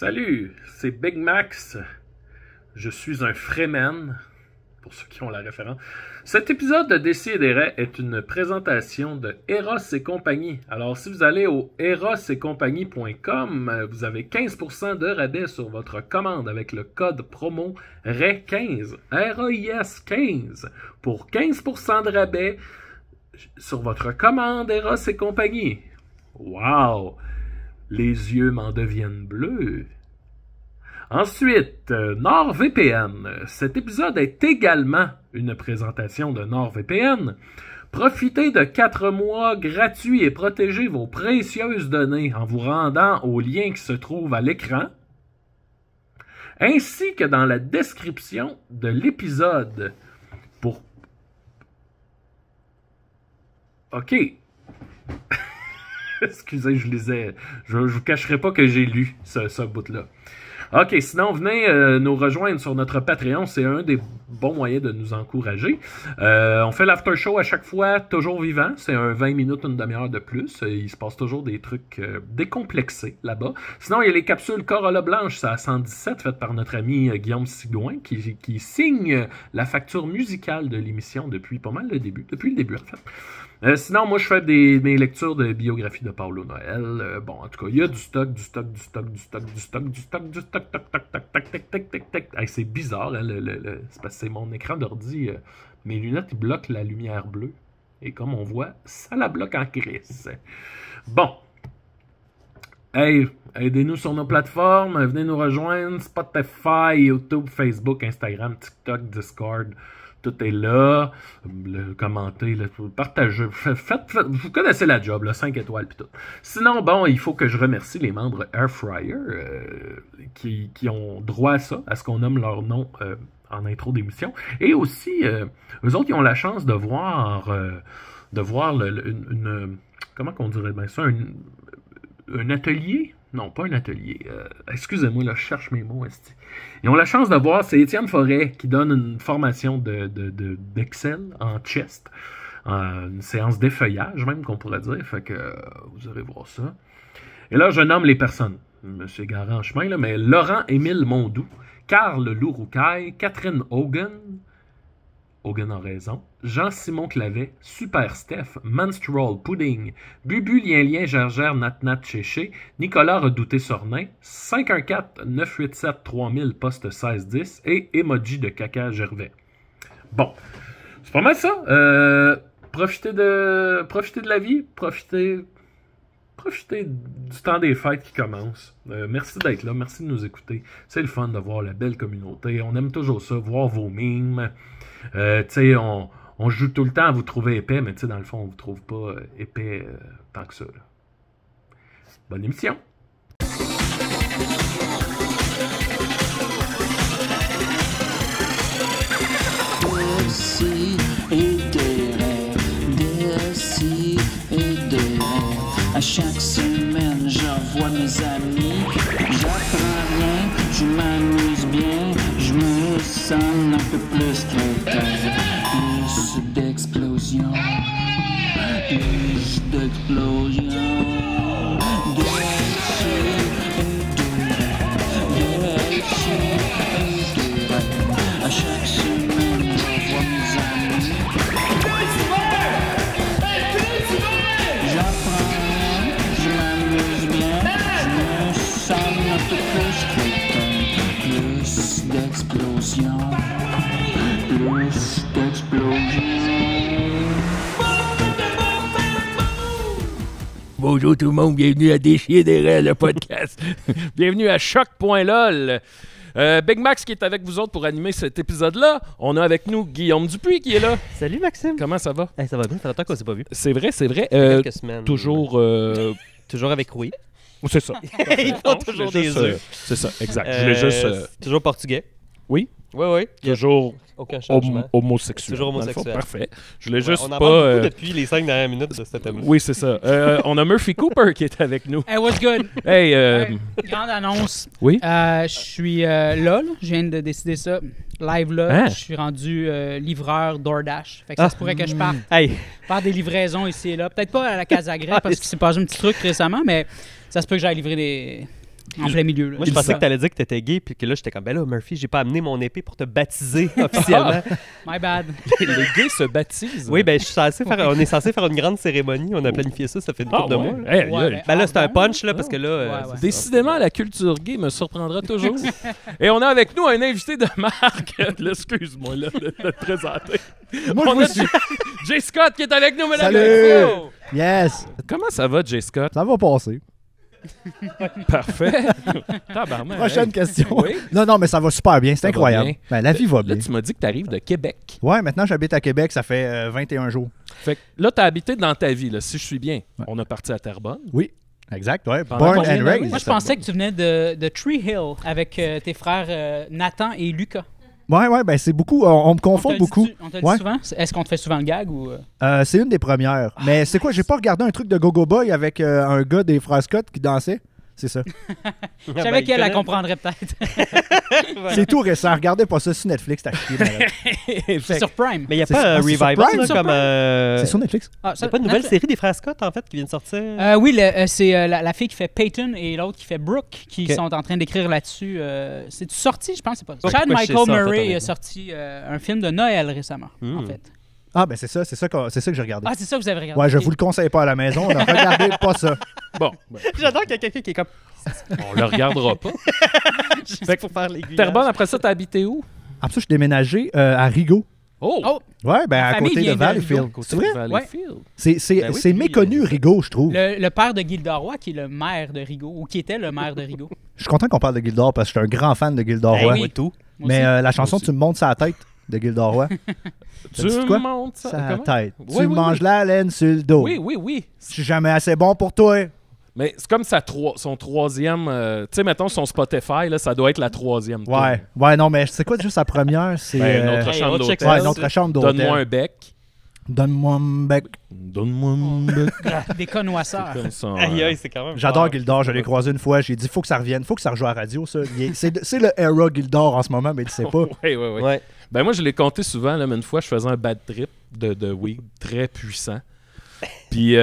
Salut, c'est Big Max. Je suis un Freeman, pour ceux qui ont la référence. Cet épisode de Décideret est une présentation de Eros et compagnie. Alors, si vous allez au erosetcompagnie.com, vous avez 15% de rabais sur votre commande avec le code promo RAIS15, R-A-I-S 15, pour 15% de rabais sur votre commande Eros et compagnie. Wow! Les yeux m'en deviennent bleus. Ensuite, NordVPN. Cet épisode est également une présentation de NordVPN. Profitez de 4 mois gratuits et protégez vos précieuses données en vous rendant au lien qui se trouve à l'écran, ainsi que dans la description de l'épisode. OK. Excusez, je lisais. Je vous cacherai pas que j'ai lu ce bout-là. OK, sinon, venez nous rejoindre sur notre Patreon. C'est un des bons moyens de nous encourager. On fait l'after show à chaque fois, toujours vivant. C'est un 20 minutes, une demi-heure de plus. Il se passe toujours des trucs décomplexés là-bas. Sinon, il y a les capsules Corolla Blanche, c'est à 117, faites par notre ami Guillaume Sigouin, qui signe la facture musicale de l'émission depuis pas mal le début. Depuis le début, en fait. Sinon, moi, je fais mes lectures de biographie de Paulo Noël. Bon, en tout cas, il y a du stock. Hey, c'est bizarre, hein, c'est parce que c'est mon écran d'ordi. Mes lunettes, ils bloquent la lumière bleue. Et comme on voit, ça la bloque en crise. Bon. Hey, aidez-nous sur nos plateformes. Venez nous rejoindre. Spotify, YouTube, Facebook, Instagram, TikTok, Discord. Tout est là. Commentez, partagez. Vous connaissez la job, là, 5 étoiles pis tout. Sinon, bon, il faut que je remercie les membres Airfryer qui ont droit à ça, à ce qu'on nomme leur nom en intro d'émission. Et aussi, eux autres, ils ont la chance de voir comment qu'on dirait bien ça, un atelier. Non, pas un atelier. Excusez-moi, là, je cherche mes mots. Ils ont la chance de voir, c'est Étienne Forêt qui donne une formation d'Excel en chest. Une séance d'effeuillage, même, qu'on pourrait dire. Fait que vous irez voir ça. Et là, je nomme les personnes. Je me suis égaré en chemin, là, mais Laurent-Émile Mondoux, Carl Louroucaille, Catherine Hogan a raison, Jean-Simon Clavet, Super Steph, Menstrual Pudding, Bubu Lien Gergère Nat Chéché, Nicolas Redouté-Sornin, 514-987-3000 poste 1610 et Emoji de Caca Gervais. Bon, c'est pas mal ça. Profitez de la vie, profitez du temps des fêtes qui commence. Merci d'être là, merci de nous écouter. C'est le fun de voir la belle communauté. On aime toujours ça, voir vos mimes. On joue tout le temps à vous trouver épais, mais dans le fond, on vous trouve pas épais tant que ça. Là. Bonne émission! À chaque semaine, j'envoie mes amis. J'apprends rien, je m'amuse bien. Je me sens un peu plus quelqu'un. Plus d'explosion. Plus d'explosion. À chaque semaine, j'envoie mes amis. J'apprends rien, je m'amuse bien. Je me sens un peu plus quelqu'un. Plus d'explosion. Plus d'explosion. Bonjour tout le monde, bienvenue à Décideret, le podcast. Bienvenue à Choc.lol. Big Max qui est avec vous autres pour animer cet épisode-là. On a avec nous Guillaume Dupuis qui est là. Salut Maxime. Comment ça va? Hey, ça va bien, ça fait longtemps qu'on s'est pas vu. C'est vrai. Quelques semaines. Toujours... Toujours avec Rui. C'est ça. Ils font toujours des œufs. C'est ça, exact. Je voulais juste... Toujours portugais. Oui. Oui. Toujours... Aucun changement. Homosexuel. Toujours homosexuel. Parfait. Je voulais juste on en pas... parle beaucoup depuis les 5 dernières minutes de cet thème. Oui, c'est ça. On a Murphy Cooper qui est avec nous. Hey, what's good? Hey, Grande annonce. Oui? Je suis là, je viens de décider ça. Live là, Hein? je suis rendu livreur DoorDash. Fait que ça se pourrait que je parte Hey, faire des livraisons ici et là. Peut-être pas à la Casagrande parce qu'il s'est passé un petit truc récemment, mais ça se peut que j'aille livrer En plein milieu. Là. Moi, je Il pensais sent. que t'allais dire que t'étais gay, puis que là, j'étais comme, ben là, Murphy, j'ai pas amené mon épée pour te baptiser officiellement. My bad. Les gays se baptisent. Oui, ben, on est censé faire une grande cérémonie. On a planifié ça fait une couple de mois. là. Hey, Ouais, là, Ben là, c'est un punch, là, Ouais. parce que là... Ouais. Décidément, la culture gay me surprendra toujours. Et on a avec nous un invité de marque. Là, excuse-moi là, de te présenter. Moi, On je a vous suis. Jay Scott qui est avec nous, mesdames et Salut! messieurs. Yes! Comment ça va, Jay Scott? Ça va passer. Parfait. Tabarnak. Prochaine Hey. question. Oui. Non, mais ça va super bien. C'est Ça va incroyable. bien. Ben, la vie va Là, bien. tu m'as dit que tu arrives de Québec. Ouais, maintenant, j'habite à Québec. Ça fait 21 jours. Fait que là, tu as habité dans ta vie, là, si je suis bien. Ouais. On a parti à Terrebonne. Oui, exact. Ouais. Pendant Born combien and d'années? raised. Moi, je pensais que tu venais de Tree Hill avec tes frères Nathan et Lucas. Ouais, ben c'est beaucoup. On me On confond te le beaucoup. dit- On te le dit Ouais. souvent? Est-ce qu'on te fait souvent le gag ou... C'est une des premières. Mais c'est quoi? J'ai pas regardé un truc de Go-Go Boy avec un gars des frères Scott qui dansait? C'est ça. Je savais qu'elle la comprendrait peut-être. C'est tout récent. Regardez pas ça sur Netflix. T'as chié, malade. C'est sur Prime. Mais il n'y a C'est- pas un ah, c'est sur revival, Prime, là, sur comme... C'est sur Netflix? Ah, C'est pas une nouvelle série des frères Scott, en fait, qui vient de sortir? Oui, c'est la fille qui fait Peyton et l'autre qui fait Brooke qui Ok. sont en train d'écrire là-dessus. C'est-tu sorti? Je pense que c'est pas ça. Ouais, Chad pourquoi je sais Michael ça, en fait, Murray a honnêtement? sorti un film de Noël récemment, en fait. Ah, ben c'est ça que j'ai regardé. Ah, c'est ça que vous avez regardé. Ouais, je Ok. vous le conseille pas à la maison. Ne regardez pas ça. Bon, ben, J'adore qu'il y a quelqu'un qui est comme... on le regardera pas. Juste pour faire l'aiguillage. Terrebonne, après ça, t'as habité où? Après ça, je suis déménagé à Rigaud. Oh! Oh, Ouais, ben Ma à famille côté de vient de Valleyfield. Rigaud. C'est vrai? Valleyfield. C'est Ben oui, c'est puis, méconnu, Rigaud, je trouve. le père de Gilda Roy, qui est le maire de Rigaud, ou qui était le maire de Rigaud. Je suis content qu'on parle de Gildor parce que je suis un grand fan de Gildor Ben Roy. oui, tout. Moi Mais aussi. la chanson aussi. Tu me montes sa tête de Gildor Roy. Tu dit quoi? montes ça. Sa comment? tête. Oui, Tu oui, manges oui. la laine sur le dos. Oui. Je suis jamais assez bon pour toi. Mais c'est comme son troisième. Tu sais, mettons son Spotify, là, ça doit être la troisième. Ouais. Ouais, non, mais c'est quoi juste sa première? C'est. Ben, notre Hey, chambre on check d'hôtel. Ouais, ça. notre chambre d'hôtel. Donne-moi un bec. Donne-moi un bec. Donne-moi un bec. Des connoisseurs. Comme ça. Aïe, aïe, c'est quand même... J'adore fort. Gildor, je l'ai croisé une fois. J'ai dit, faut que ça revienne, faut que ça rejoue à la radio, ça. C'est le era Gildor en ce moment, mais il sait pas. Oui. Ouais. Ben moi, je l'ai compté souvent, là, mais une fois, je faisais un bad trip de weed très puissant. Puis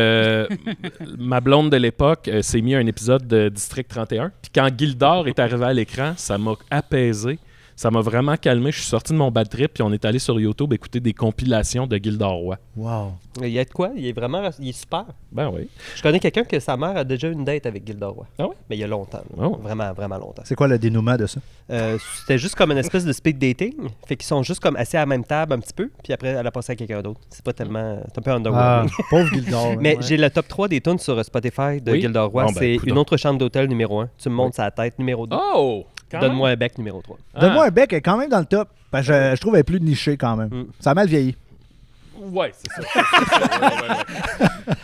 ma blonde de l'époque s'est mis un épisode de District 31. Puis quand Gildor est arrivé à l'écran, ça m'a apaisé. Ça m'a vraiment calmé. Je suis sorti de mon bad trip, puis on est allé sur YouTube écouter des compilations de Gildor Roy. Wow. Il y a de quoi? Il est super. Ben oui. Je connais quelqu'un que sa mère a déjà eu une date avec Gildor Roy. Ah ouais? Mais il y a longtemps. là. Oh. Vraiment, vraiment longtemps. C'est quoi le dénouement de ça? C'était juste comme une espèce de speed dating. Fait qu'ils sont juste comme assis à la même table un petit peu, puis après, elle a passé à quelqu'un d'autre. C'est pas tellement... C'est un peu Ah, underwhelming. pauvre Gildor. Mais ouais. j'ai le top 3 des tunes sur Spotify de Oui? Gildor Roy. Bon, ben, C'est coudonc. Une autre chambre d'hôtel numéro 1. Tu me montes sa tête numéro 2. Oh! Donne-moi un bec numéro 3. Donne-moi un bec, elle est quand même dans le top. Parce que je trouve qu'elle est plus nichée quand même. Mm. Ça a mal vieilli. Ouais, c'est ça.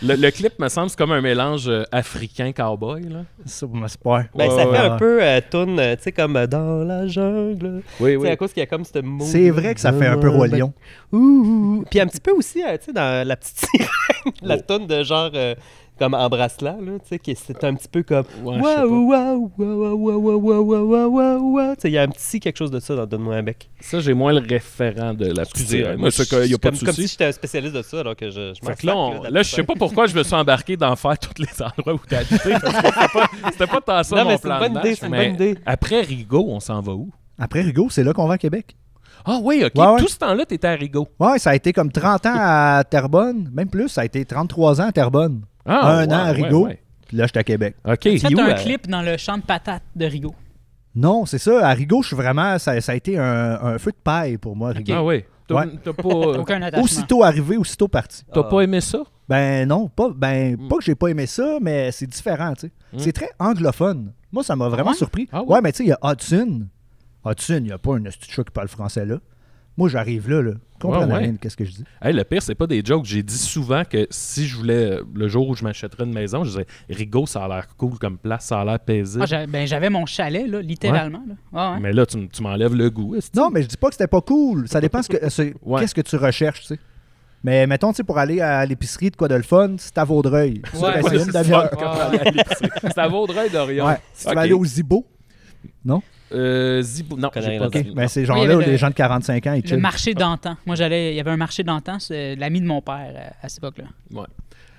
Le clip, me semble, c'est comme un mélange africain-cowboy. Là. Ça, c'est pas. Ben, Ouais, ça ouais, fait ouais. un peu tune, tu sais, comme dans la jungle. Oui, Tu sais, à cause qu'il y a comme ce mot. C'est vrai que ça fait un peu Roi Lion. Ouh. Puis un petit peu aussi, tu sais, dans La Petite Sirène, la tune de genre comme Embrasse-la, là, tu sais, qui c'est un petit peu comme Ouais, je sais pas. waouh, waouh, waouh, waouh, waouh, waouh, waouh, waouh, waouh. Tu sais, il y a un petit quelque chose de ça dans Donne-moi un bec. Ça, j'ai moins le référent de la petite sirène. Moi, c'est qu'il n'y a pas de comme si souci. j'étais un spécialiste de ça, alors que je m'en Fait que là, sac, de la là, je sais pas pourquoi je me suis embarqué d'en faire tous les endroits où t'as habité. Parce que c'était pas tant ça Non, mon mais c'est plan une bonne de idée, match, c'est une mais bonne idée. Après Rigaud, on s'en va où? Après Rigaud, c'est là qu'on va à Québec. Ah oui, OK. Ouais, ouais. Tout ce temps-là, t'étais à Rigaud. Ouais, ça a été comme 30 ans à Terrebonne. Même plus, ça a été 33 ans à Terrebonne. Ah, Un ouais, an à ouais, Rigaud. ouais. Puis là, j'étais à Québec. OK. Faites Puis où, un clip dans le champ de patates de Rigaud. Non, c'est ça. À Rigaud, je suis vraiment. Ça a été un feu de paille pour moi, Rigaud. Ah oui. T'as Ouais. t'as pas, Aucun attachement. Aussitôt arrivé, aussitôt parti. t'as pas aimé ça? Ben non, pas que j'ai pas aimé ça, mais c'est différent, tu sais. C'est très anglophone. Moi, ça m'a vraiment ouais? surpris. Ah ouais? Ouais, mais tu sais, il y a Hudson. Hudson, il n'y a pas un petit chat qui parle français là. Moi, j'arrive là. Comprenez Ouais. rien de qu'est-ce que je dis. Hey, le pire, c'est pas des jokes. J'ai dit souvent que si je voulais, le jour où je m'achèterais une maison, je disais Rigaud, ça a l'air cool comme place, ça a l'air paisible. J'avais mon chalet, là, littéralement. Là. Ah, ouais. Mais là, tu m'enlèves le goût. est-ce-tu? Non, mais je dis pas que c'était pas cool. Ça dépend Ouais. qu'est-ce que tu recherches, tu sais. Mais mettons, tu sais, pour aller à l'épicerie de quoi de le fun, c'est à Vaudreuil. Ça, Ouais, ben, ouais, c'est une c'est demi-heure. fun comme aller à l'épicerie. C'est à Vaudreuil-Dorion. Ouais. Si tu Ok. vas aller au Zibo, Zibou, non, Connais j'ai rien pas là-dedans. dit. ben, c'est Oui, genre il y là où avait le- les gens de 45 ans, ils Le chillent. marché d'antan. Moi, il y avait un marché d'antan, c'est l'ami de mon père à cette époque-là.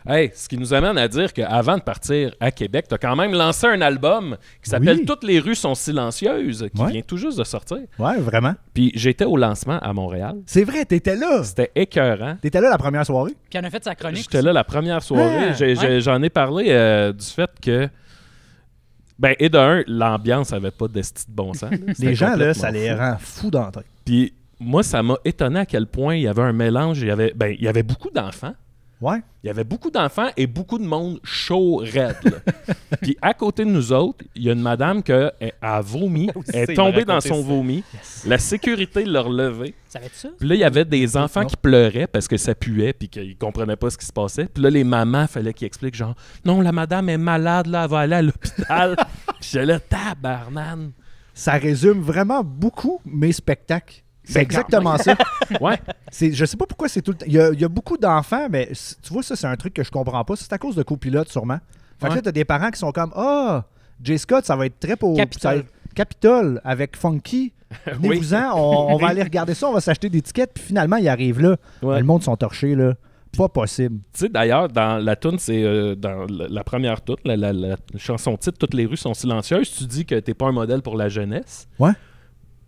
Hey, ce qui nous amène à dire qu'avant de partir à Québec, tu as quand même lancé un album qui s'appelle Oui. Toutes les rues sont silencieuses, qui Ouais. vient tout juste de sortir. Ouais, vraiment. Puis j'étais au lancement à Montréal. C'est vrai, t'étais là. C'était écœurant. T'étais là la première soirée. Puis on a fait sa chronique. J'étais là la première soirée. Ouais. J'en ai parlé du fait que... Ben, et de un, l'ambiance avait pas d'esti de bon sens. Les gens, là, ça complètement les fou. rend fous dans la tête. Puis moi, ça m'a étonné à quel point il y avait un mélange. Il y avait beaucoup d'enfants. Ouais. Il y avait beaucoup d'enfants et beaucoup de monde chaud, raide. là. Puis à côté de nous autres, il y a une madame qui a vomi, Aussi, elle est il tombée m'a dans raconté son ça. vomi. La sécurité l'a relevé. Ça va être ça? Puis là, il y avait des enfants Non. qui pleuraient parce que ça puait puis qu'ils comprenaient pas ce qui se passait. Puis là, les mamans, fallait qu'ils expliquent genre « Non, la madame est malade, là, elle va aller à l'hôpital. » Puis j'étais là « Tabarnane! Ça résume vraiment beaucoup mes spectacles. C'est Ben, exactement ça. » Ouais, Je sais pas pourquoi c'est tout le temps. Il y a beaucoup d'enfants, mais tu vois, ça, c'est un truc que je comprends pas. C'est à cause de copilotes, sûrement. Fait que Ouais. là, t'as des parents qui sont comme Ah, J. Scott, ça va être très pour. Capitole. ça va être Capitole avec Funky. Venez-vous-en, on va aller regarder ça, on va s'acheter des tickets, puis finalement, ils arrivent là. ouais. Le monde sont torchés, là. Pas possible. Tu sais, d'ailleurs, dans la tune, c'est dans la première tune, la chanson titre, Toutes les rues sont silencieuses, tu dis que t'es pas un modèle pour la jeunesse. Ouais.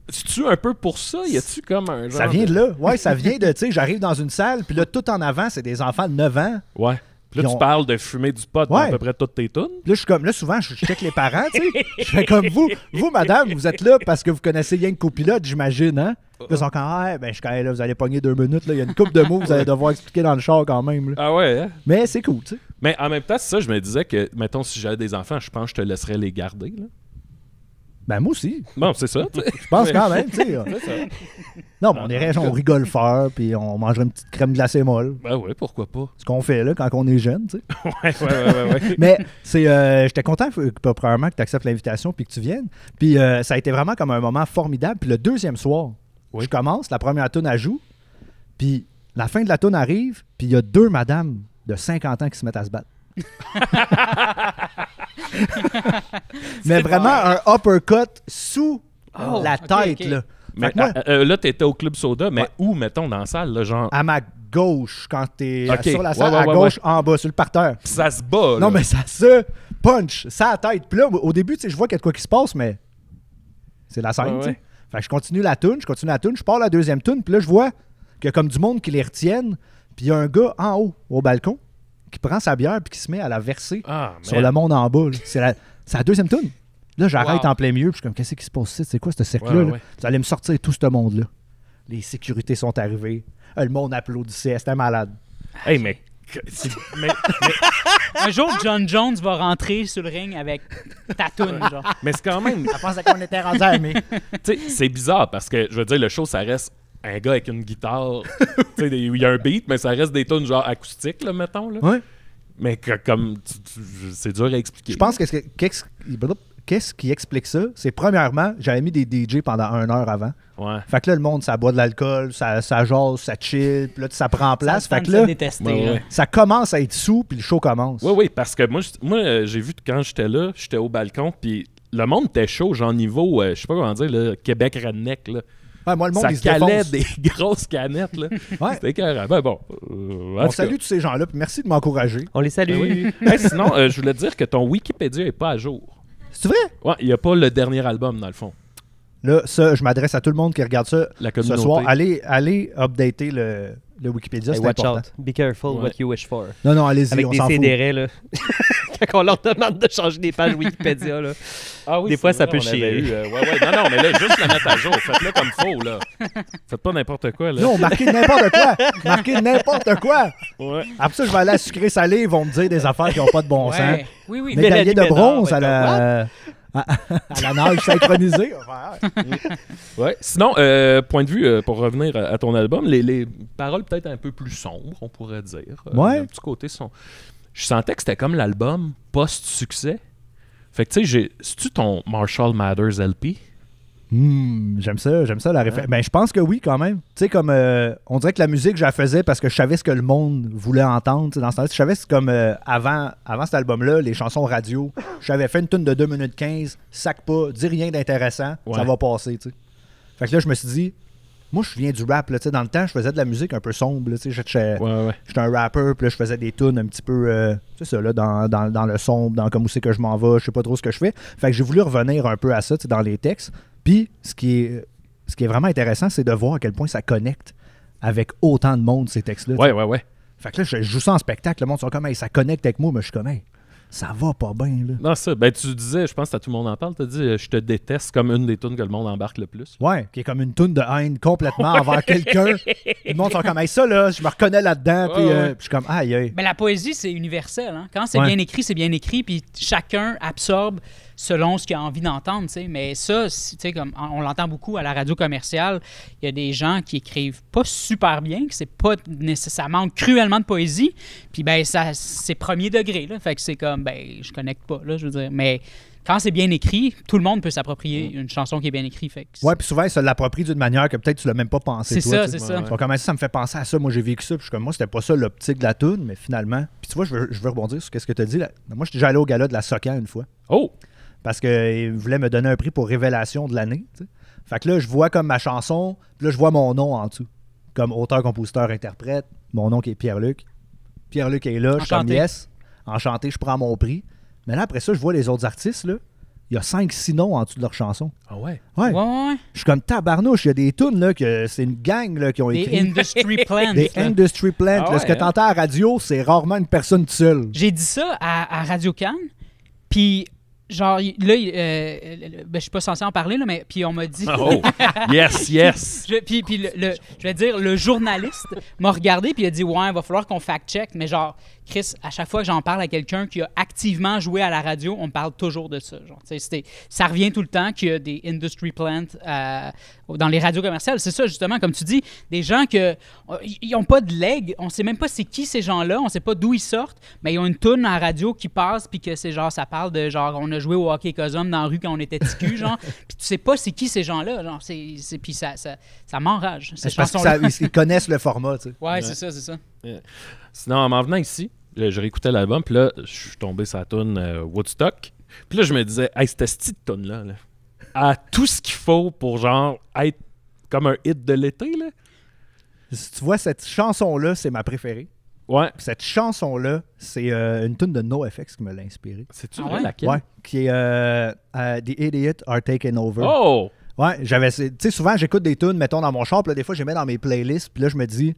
C'est-tu un peu pour ça? Y a-tu comme un genre Ça vient de là. Ouais, ça vient de, tu sais, j'arrive dans une salle, puis là, tout en avant, c'est des enfants de 9 ans. Ouais. Puis là, Ils tu ont- parles de fumer du pot dans Ouais. à peu près toutes tes tunes. Puis là, je suis comme, là, souvent, je check les parents, tu sais. Je fais comme vous, madame, vous êtes là parce que vous connaissez rien que copilote, j'imagine, hein? Puis là, ils sont comme, ah, ben, je suis quand même là, vous allez pogner 2 minutes, là. Il y a une couple de mots que vous allez devoir expliquer dans le char quand même, là. Ah ouais, hein? Mais c'est cool, tu sais. Mais en même temps, c'est ça, je me disais que, mettons, si j'avais des enfants, je pense que je te laisserais les garder. Là. Ben, moi aussi. Bon, c'est ça, tu sais. Je pense quand même, tu sais. C'est ça. Non, mais on irait, genre, on rigole fort, puis on mangerait une petite crème glacée molle. Ben ouais, pourquoi pas. Ce qu'on fait, là, quand on est jeune, tu sais. Ouais. Mais c'est, j'étais content, premièrement, que tu acceptes l'invitation puis que tu viennes. Puis ça a été vraiment comme un moment formidable. Puis le deuxième soir, Oui. je commence, la première toune, elle joue. Puis la fin de la toune arrive, puis il y a 2 madames de 50 ans qui se mettent à se battre. Mais vraiment un uppercut sous Oh, la ok, tête, ok. là. Mais Fait que moi, là, t'étais au Club Soda, mais Ouais. où, mettons, dans la salle, là, genre... à ma gauche, quand t'es Ok. sur la salle, Ouais, à ouais, gauche, en bas, sur le parterre. Pis ça se bat, là. Non, mais ça se punch, ça à tête. Puis là, au début, tu sais, je vois qu'il y a de quoi qui se passe, mais c'est la scène, Ouais, tu sais. ouais. Fait que je continue la toune, je pars la deuxième toune, puis là, je vois qu'il y a comme du monde qui les retiennent, puis il y a un gars en haut, au balcon, qui prend sa bière, puis qui se met à la verser Ah, sur man. le monde en bas. Là. C'est la deuxième toune. Là, j'arrête Wow. en plein milieu, puis je suis comme, qu'est-ce qui se passe ici? C'est quoi ce cercle-là? Ouais, là? ouais. Vous allez me sortir tout ce monde-là. Les sécurités sont arrivées. Le monde applaudissait, c'était malade. Hey, mais Un jour, John Jones va rentrer sur le ring avec ta toune, genre. mais c'est quand même... Je pensais qu'on était rendu amis. Tu sais, c'est bizarre parce que, je veux dire, le show, ça reste un gars avec une guitare. Tu sais, il y a un beat, mais ça reste des tunes genre acoustiques, là, mettons. Là. Ouais. Mais comme, c'est dur à expliquer. Je pense que qu'est-ce qui explique ça? C'est premièrement, j'avais mis des DJ pendant 1 heure avant. Ouais. Fait que là, le monde, ça boit de l'alcool, ça jase, ça chill, puis là, ça prend place. Fait que là, détester, Ouais, là. ouais. ça commence à être sous, puis le show commence. Oui, parce que moi j'ai vu quand j'étais là, j'étais au balcon, puis le monde était chaud, genre niveau, je sais pas comment dire, là, Québec redneck, là. Ouais, moi, le monde, Ça il se calait défonce. des grosses canettes, là. Ouais. C'était écœurant. Ben bon. En On tout salue tous ces gens-là, puis merci de m'encourager. On les salue. cas, oui. Hey, sinon, je voulais te dire que ton Wikipédia est pas à jour. C'est vrai? Ouais, il n'y a pas le dernier album, dans le fond. Là, ça, je m'adresse à tout le monde qui regarde ça La ce communauté. soir. Allez updater le Wikipédia, Hey, c'est watch important. out. Be careful Ouais. what you wish for. Non, allez-y, Avec on des s'en fout. CDR, là. Quand on leur demande de changer des pages Wikipédia, là. Ah oui, Des c'est fois, ça vrai, peut on avait chier. eu, non, mais là, juste la mettre à jour. Faites-le comme faut, là. Faites pas n'importe quoi, là. Non, marquez n'importe quoi. Marquez n'importe quoi. Ouais. Après ça, je vais aller à sucré salé, ils vont me dire des affaires qui n'ont pas de bon sens. Ouais. Oui, oui. Médaillé de Mélanie bronze Ménard, à la nage synchronisée. Ouais. Sinon, point de vue, pour revenir à ton album, les paroles peut-être un peu plus sombres, on pourrait dire. Ouais. Un petit côté son. Je sentais que c'était comme l'album post-succès. Fait que, tu sais, c'est-tu ton Marshall Mathers LP? J'aime ça la référence. Ben, je pense que oui, quand même. Tu sais, comme on dirait que la musique, je la faisais parce que je savais ce que le monde voulait entendre. Tu sais, dans ce temps-là, je savais, c'est comme avant cet album-là, les chansons radio. J'avais fait une tune de 2 minutes 15, sac pas, dis rien d'intéressant, Ouais. ça va passer. Tu sais. Fait que là, je me suis dit, Moi, je viens du rap. Là, dans le temps, je faisais de la musique un peu sombre. Là, j'étais Ouais. un rapper, puis là, je faisais des tunes un petit peu, c'est ça, là, dans le sombre, dans comme où c'est que je m'en vais, je sais pas trop ce que je fais. Fait que j'ai voulu revenir un peu à ça dans les textes. Puis, ce qui est vraiment intéressant, c'est de voir à quel point ça connecte avec autant de monde, ces textes-là. Ouais. Fait que là, je joue ça en spectacle, le monde sont comme, hey, ça connecte avec moi, mais je suis comme, hey, ça va pas bien, là. Non, ça, ben tu disais, je pense que tout le monde en parle, t'as dit je te déteste comme une des tunes que le monde embarque le plus. Ouais, qui est comme une toune de haine complètement envers quelqu'un. Le monde sont comme, hey, ça, là, je me reconnais là-dedans, puis ouais. je suis comme, aïe, aïe. Mais la poésie, c'est universel. Hein? Quand c'est Ouais. bien écrit, c'est bien écrit, puis chacun absorbe selon ce qu'il a envie d'entendre. T'sais. Mais ça, comme on l'entend beaucoup à la radio commerciale, il y a des gens qui écrivent pas super bien, que c'est pas nécessairement cruellement de poésie, puis ben ça, c'est premier degré. Là. Fait que c'est comme, ben, je connecte pas, là, je veux dire. Mais quand c'est bien écrit, tout le monde peut s'approprier une chanson qui est bien écrite. Fait que Ouais, puis souvent, ils se l'approprient d'une manière que peut-être tu l'as même pas pensé. c'est toi, ça, tu sais. c'est ça. Ils sont comme, ça me fait penser à ça. Moi, j'ai vécu ça. Puis je suis comme, moi, c'était pas ça l'optique de la toune, mais finalement. Puis tu vois, je veux rebondir sur ce que tu as dit. Là. Moi, je suis déjà allé au gala de la Socan une fois. Oh! Parce qu'ils voulaient me donner un prix pour révélation de l'année. Tu sais. Fait que là, je vois comme ma chanson, puis là, je vois mon nom en dessous. Comme auteur, compositeur, interprète. Mon nom qui est Pierre-Luc. Pierre-Luc est là, je suis comme Enchanté. yes. Enchanté, je prends mon prix. Mais là, après ça, je vois les autres artistes, là. Il y a 5-6 noms en dessous de leur chanson. Ah ouais? Ouais. Ouais. Je suis comme tabarnouche. Il y a des tunes, là, que c'est une gang, là, qui ont Des écrit. industry plants. Des là. industry plants. Ah Là, ce que ouais, tu entends à la radio, c'est rarement une personne seule. J'ai dit ça à Radio Cannes, puis genre, là, ben, je suis pas censé en parler, là, mais puis on m'a dit... Oh! Yes! Puis je vais dire, le journaliste m'a regardé puis il a dit « Ouais, il va falloir qu'on fact-check. » Mais genre, Chris, à chaque fois que j'en parle à quelqu'un qui a activement joué à la radio, on me parle toujours de ça. Genre, ça revient tout le temps qu'il y a des industry plants dans les radios commerciales. C'est ça, justement, comme tu dis, des gens qui n'ont pas de leg. On sait même pas c'est qui ces gens-là. On sait pas d'où ils sortent, mais ils ont une toune à la radio qui passe puis que c'est genre, ça parle de genre, on a joué au hockey cosum dans la rue quand on était TQ, genre. Puis tu sais pas c'est qui ces gens-là. Genre, puis ça m'enrage. Ces C'est parce chansons-là. qu'ils connaissent le format, tu sais. Ouais, c'est ça, c'est ça. Sinon, en m'en venant ici, je réécoutais l'album, puis là, je suis tombé sur la tune Woodstock. Puis là, je me disais, hey, cette petite tune-là, là, a tout ce qu'il faut pour, genre, être comme un hit de l'été, là. Si tu vois, cette chanson-là, c'est ma préférée. Ouais. Puis cette chanson-là, c'est une tune de NoFX qui me l'a inspirée. C'est-tu Ah vrai, ouais? laquelle? Ouais. Qui est The Idiot Are Taking Over. Oh! Ouais, tu sais, souvent, j'écoute des tunes, mettons, dans mon char, puis là, des fois, je les mets dans mes playlists, puis là, je me dis,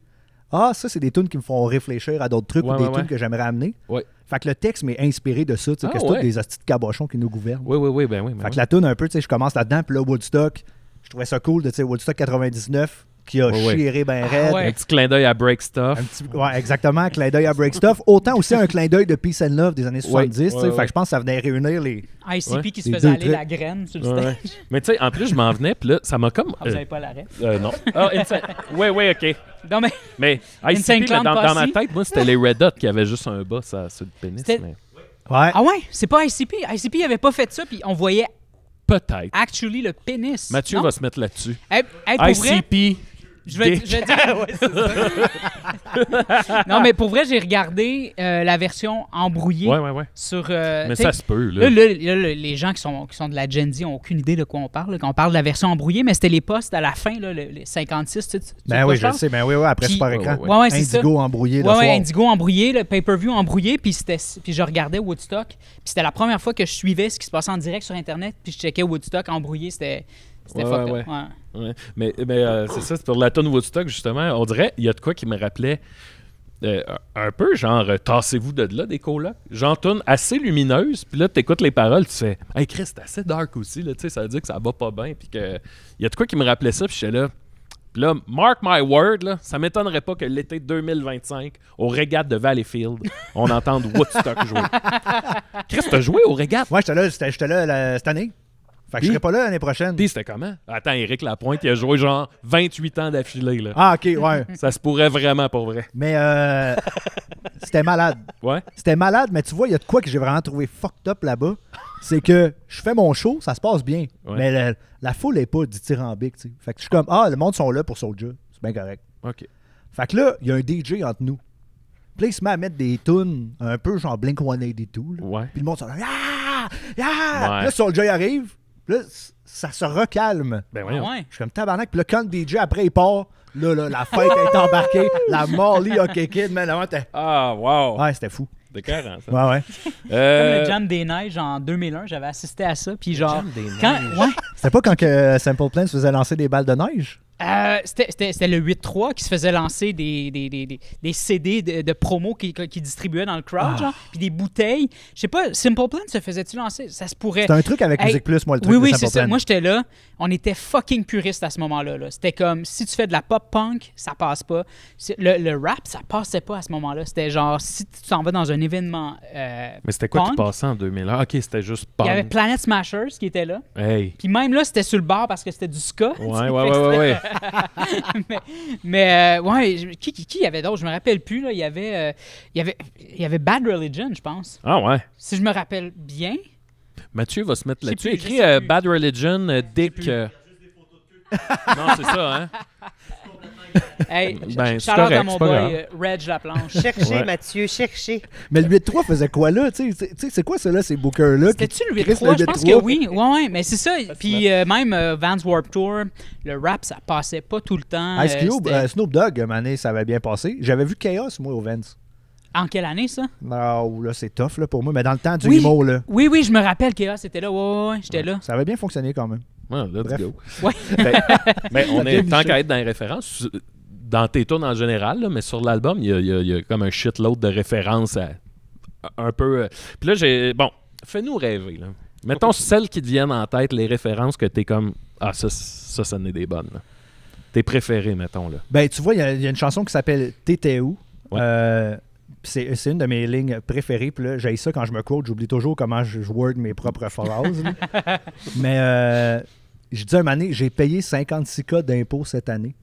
ça, c'est des tunes qui me font réfléchir à d'autres trucs ou des tunes que j'aimerais amener. Ouais. Fait que le texte m'est inspiré de ça, tu sais, que c'est tous des hosties de cabochons qui nous gouvernent. Oui, ben oui. Fait que la tune, un peu, tu sais, je commence là-dedans, puis là, Woodstock, je trouvais ça cool, tu sais, Woodstock 99, qui a chiré ben raide. ouais. Un petit clin d'œil à Break Stuff. Ouais, exactement, clin d'œil à Break Stuff. Autant aussi un clin d'œil de Peace and Love des années 70, tu sais. ouais. Fait que je pense que ça venait réunir les... ICP qui se Les faisait deux aller trucs. la graine sur le Ouais, stage. ouais. Mais tu sais, en plus, je m'en venais, puis là, ça m'a comme... Ah, vous n'avez pas l'arrêt. Non. Oui, OK. Non, mais Mais Insane ICP, Clown dans ma Posse. tête, moi, c'était les Red Hot qui avaient juste un bas sur le pénis. C'était- Mais... Ouais. ah ouais, c'est pas ICP. ICP il avait pas fait ça, puis on voyait Peut-être. actually le pénis. Mathieu non? va se mettre là-dessus. Hey, pour vrai, ICP. je vais dire... non, mais pour vrai, j'ai regardé la version embrouillée Ouais. sur... Mais t'sais, ça se peut, là. Là, les gens qui sont de la Gen Z n'ont aucune idée de quoi on parle. Là, quand on parle de la version embrouillée, mais c'était les posts à la fin, là, les 56. Tu Ben oui, je le sais. Ben oui, après Puis- Super Écran. Ouais, c'est ça. Indigo embrouillé le Ouais, soir. Indigo embrouillé, le pay-per-view embrouillé, puis je regardais Woodstock. Puis c'était la première fois que je suivais ce qui se passait en direct sur Internet, puis je checkais Woodstock embrouillé, c'était Ouais, fucked ouais. up. Ouais. Ouais. Mais c'est ça, c'est pour la tune Woodstock, justement. On dirait, il y a de quoi qui me rappelait un peu, genre, tassez-vous de là, des colocs. Genre, tune assez lumineuse, puis là, t'écoutes les paroles, tu fais, hey Chris, c'est assez dark aussi, là, tu sais, ça veut dire que ça va pas bien, puis que. Il y a de quoi qui me rappelait ça, puis j'étais là. Puis là, mark my word, là, ça m'étonnerait pas que l'été 2025, au Regatta de Valleyfield, on entende Woodstock jouer. Chris, t'as joué au Regatta? Ouais, j'étais là cette année. Fait que je serai pas là l'année prochaine. Puis c'était comment? Attends, Éric Lapointe, il a joué genre 28 ans d'affilée, là. Ah, OK, ouais. Ça se pourrait vraiment pour vrai. Mais c'était malade. Ouais? C'était malade, mais tu vois, il y a de quoi que j'ai vraiment trouvé fucked up là-bas. C'est que je fais mon show, ça se passe bien. Ouais. Mais la foule est pas dithyrambique, tu sais. Fait que je suis comme, le monde sont là pour Soulja. C'est bien correct. OK. Fait que là, il y a un DJ entre nous. Puis là, il se met à mettre des tunes un peu genre Blink-182. Là. Ouais. Puis le monde sont là, Ouais. Puis là, Soulja il arrive. Puis là, ça se recalme. Ben Ah voyons. ouais. Je suis comme tabarnak. Puis là, quand le DJ, après, il part, là, la fête est embarquée. La Molly a kické. Man, là, Ah, wow. ouais, c'était fou. De 40, ça. Ouais, ouais. Comme le Jam des Neiges en 2001, j'avais assisté à ça. Puis genre, ouais, C'était pas quand que Simple Plan se faisait lancer des balles de neige? c'était le 8-3 qui se faisait lancer des CD de promo qui distribuaient dans le crowd, genre, puis des bouteilles. Je sais pas, Simple Plan se faisait-tu lancer? Ça se pourrait. C'était un truc avec Hey, Musique Plus, moi, le truc Oui, de oui, Simple c'est ça. Plan. Moi, j'étais là. On était fucking puristes à ce moment-là. Là. C'était comme, si tu fais de la pop-punk, ça passe pas. Le rap, ça passait pas à ce moment-là. C'était genre, si tu t'en vas dans un événement Mais c'était quoi qui punk, passait en 2001? Ok, c'était juste il y avait punk. Planet Smashers qui était là. Hey. Puis même là, c'était sur le bar parce que c'était du ska. Ouais. Mais ouais, qui y avait d'autres? Je me rappelle plus. Là. Il y avait Bad Religion, je pense. Ah ouais. Si je me rappelle bien. Mathieu va se mettre Je sais là-dessus. plus, je Écrit sais plus. Bad Religion, Dick. plus. Non, c'est ça, hein? Hey, Ben, c'est shout-out à correct, mon c'est pas boy grave. Reg Laplanche. Cherchez, Ouais. Mathieu, cherchez. Mais le 8-3 faisait quoi là? Tu sais, c'est quoi ça là, ces bookers-là? C'était-tu le Chris, 8-3? Je pense 8-3? que oui. Ouais, mais c'est ça. Puis même Vans Warped Tour, le rap, ça passait pas tout le temps. Ice Cube, c'était- Snoop Dogg, une année, ça avait bien passé. J'avais vu Chaos, moi, au Vans. En quelle année, ça? Non, là, c'est tough là, pour moi, mais dans le temps du Oui. Imo, là. Oui, je me rappelle que c'était là. Ouais, j'étais là. Ça avait bien fonctionné quand même. Ouais, let's Bref. go. Ouais. Ben, on Ça est vient tant nicher. qu'à être dans les références, dans tes tunes en général, là, mais sur l'album, il y a comme un shitload de références à un peu. Puis là, bon, fais-nous rêver. Là. Mettons celles qui te viennent en tête, les références que t'es comme. Ah, ça n'est des bonnes. Là. Tes préférés, mettons. Là. Ben, tu vois, il y a une chanson qui s'appelle T'étais où? Ouais. C'est une de mes lignes préférées. Puis là, j'ai ça quand je me quote. J'oublie toujours comment je word mes propres phrases. là. Mais je dis un moment donné, j'ai payé 56K d'impôts cette année.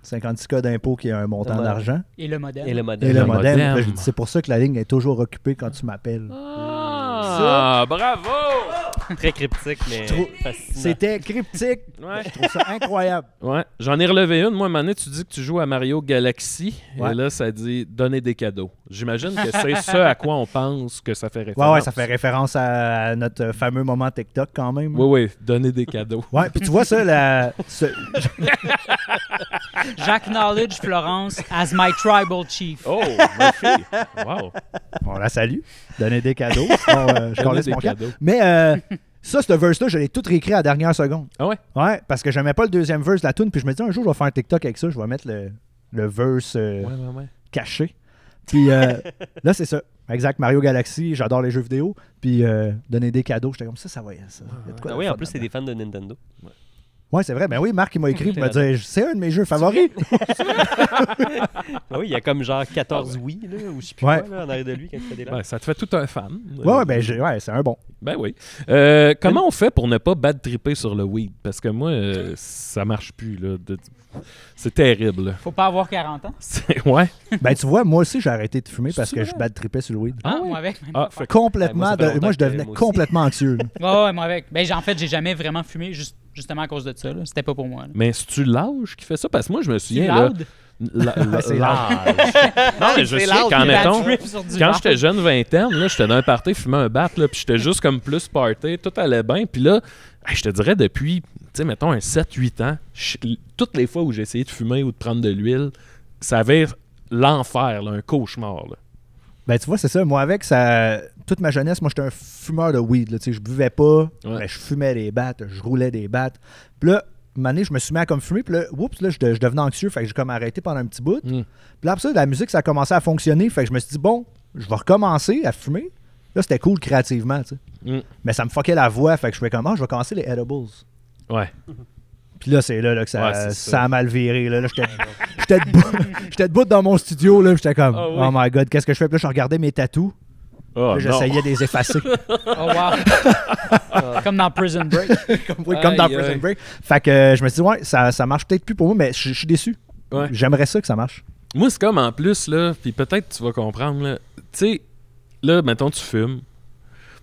56K d'impôts qui est un montant Ouais. d'argent. Et le modèle. Et le Et modèle. le Le modem, modem. là, j'ai dit, c'est pour ça que la ligne est toujours occupée quand tu m'appelles. Ah, bravo! Très cryptique, mais Trop- fascinant. C'était cryptique. Ouais. Je trouve ça incroyable. Ouais, j'en ai relevé une. Moi, à un moment donné, tu dis que tu joues à Mario Galaxy. Ouais. Et là, ça dit donner des cadeaux. J'imagine que c'est ce à quoi on pense que ça fait référence. Ouais, ça fait référence à notre fameux moment TikTok quand même. Oui, donner des cadeaux. Ouais, puis tu vois ça, J'acknowledge Florence as my tribal chief. Oh, Murphy! Wow! on la salue, donner des cadeaux. Sinon, je Donner connais des mon cas. cadeaux. Mais ça, ce verse-là, je l'ai tout réécrit à la dernière seconde. Ah ouais? Ouais, parce que j'aimais pas le deuxième verse de la tune, puis je me dis un jour, je vais faire un TikTok avec ça, je vais mettre le verse Ouais. caché. Puis là, c'est ça. Exact, Mario Galaxy, j'adore les jeux vidéo. Puis donner des cadeaux, j'étais comme ça va y être ça. Il y a de quoi Ah de oui, fun en plus, c'est là-dedans. des fans de Nintendo. Ouais, c'est vrai. Ben oui, Marc, il m'a écrit pour me dire c'est un de mes jeux favoris. Ah oui, il y a comme genre 14 Wii, là, ou je sais plus Ouais. quoi, là, en arrière de lui quand il fait des lives. Ouais, ça te fait tout un fan. Ouais, ben c'est un bon. Ben oui. Comment on fait pour ne pas bad tripper sur le weed? Parce que moi, ça marche plus. Là. C'est terrible. Là. Faut pas avoir 40 ans. Ouais. Ben tu vois, moi aussi, j'ai arrêté de fumer parce C'est que vrai? je bad trippais sur le weed. Ah, moi avec. Même Ah, affaire. Complètement. Ouais, moi, ça fait longtemps moi, je que devenais moi aussi. complètement anxieux. là. Ouais, moi avec. Ben, en fait, j'ai jamais vraiment fumé justement à cause de ça. Là. C'était pas pour moi. là. Mais c'est-tu l'âge qui fait ça? Parce que moi, je me souviens. Là, Loud? C'est l'âge. Non, mais je C'est sais loud, quand, puis Bad mettons, trip sur du quand loud. j'étais jeune vingtaine, là, j'étais dans un party, fumais un bat, là, puis j'étais juste comme plus party, tout allait bien. Puis là, je te dirais depuis, tu sais, mettons un 7-8 ans, toutes les fois où j'ai essayé de fumer ou de prendre de l'huile, ça avait l'enfer, là, un cauchemar. Là. Ben tu vois, c'est ça. Moi, avec ça, toute ma jeunesse, moi, j'étais un fumeur de weed. Là, tu sais, je buvais pas, Ouais. ben, je fumais des battes, je roulais des battes. Puis là, une année, je me suis mis à comme fumer. Puis là, oups, là, je devenais anxieux. Fait que j'ai comme arrêté pendant un petit bout. Mm. Puis là, après ça, la musique, ça a commencé à fonctionner. Fait que je me suis dit, bon, je vais recommencer à fumer. Là, c'était cool créativement, tu sais. Mm. Mais ça me fuckait la voix. Fait que je fais comme, je vais commencer les edibles. Ouais. Puis là, c'est là que ça, Ouais, c'est ça. ça a mal viré. Là, j'étais debout dans mon studio. Là, j'étais comme, Ah oui. oh my god, qu'est-ce que je fais? Puis là, je regardais mes tatous. Oh, Là, non. j'essayais de les effacer. Oh, wow. Comme dans Prison Break. Comme dans Aïe, Prison aïe. Break. Fait que je me suis dit, ouais, ça marche peut-être plus pour moi, mais je suis déçu. Ouais. J'aimerais ça que ça marche. Moi, c'est comme en plus, là, puis peut-être tu vas comprendre, là. Tu sais, là, mettons, tu fumes,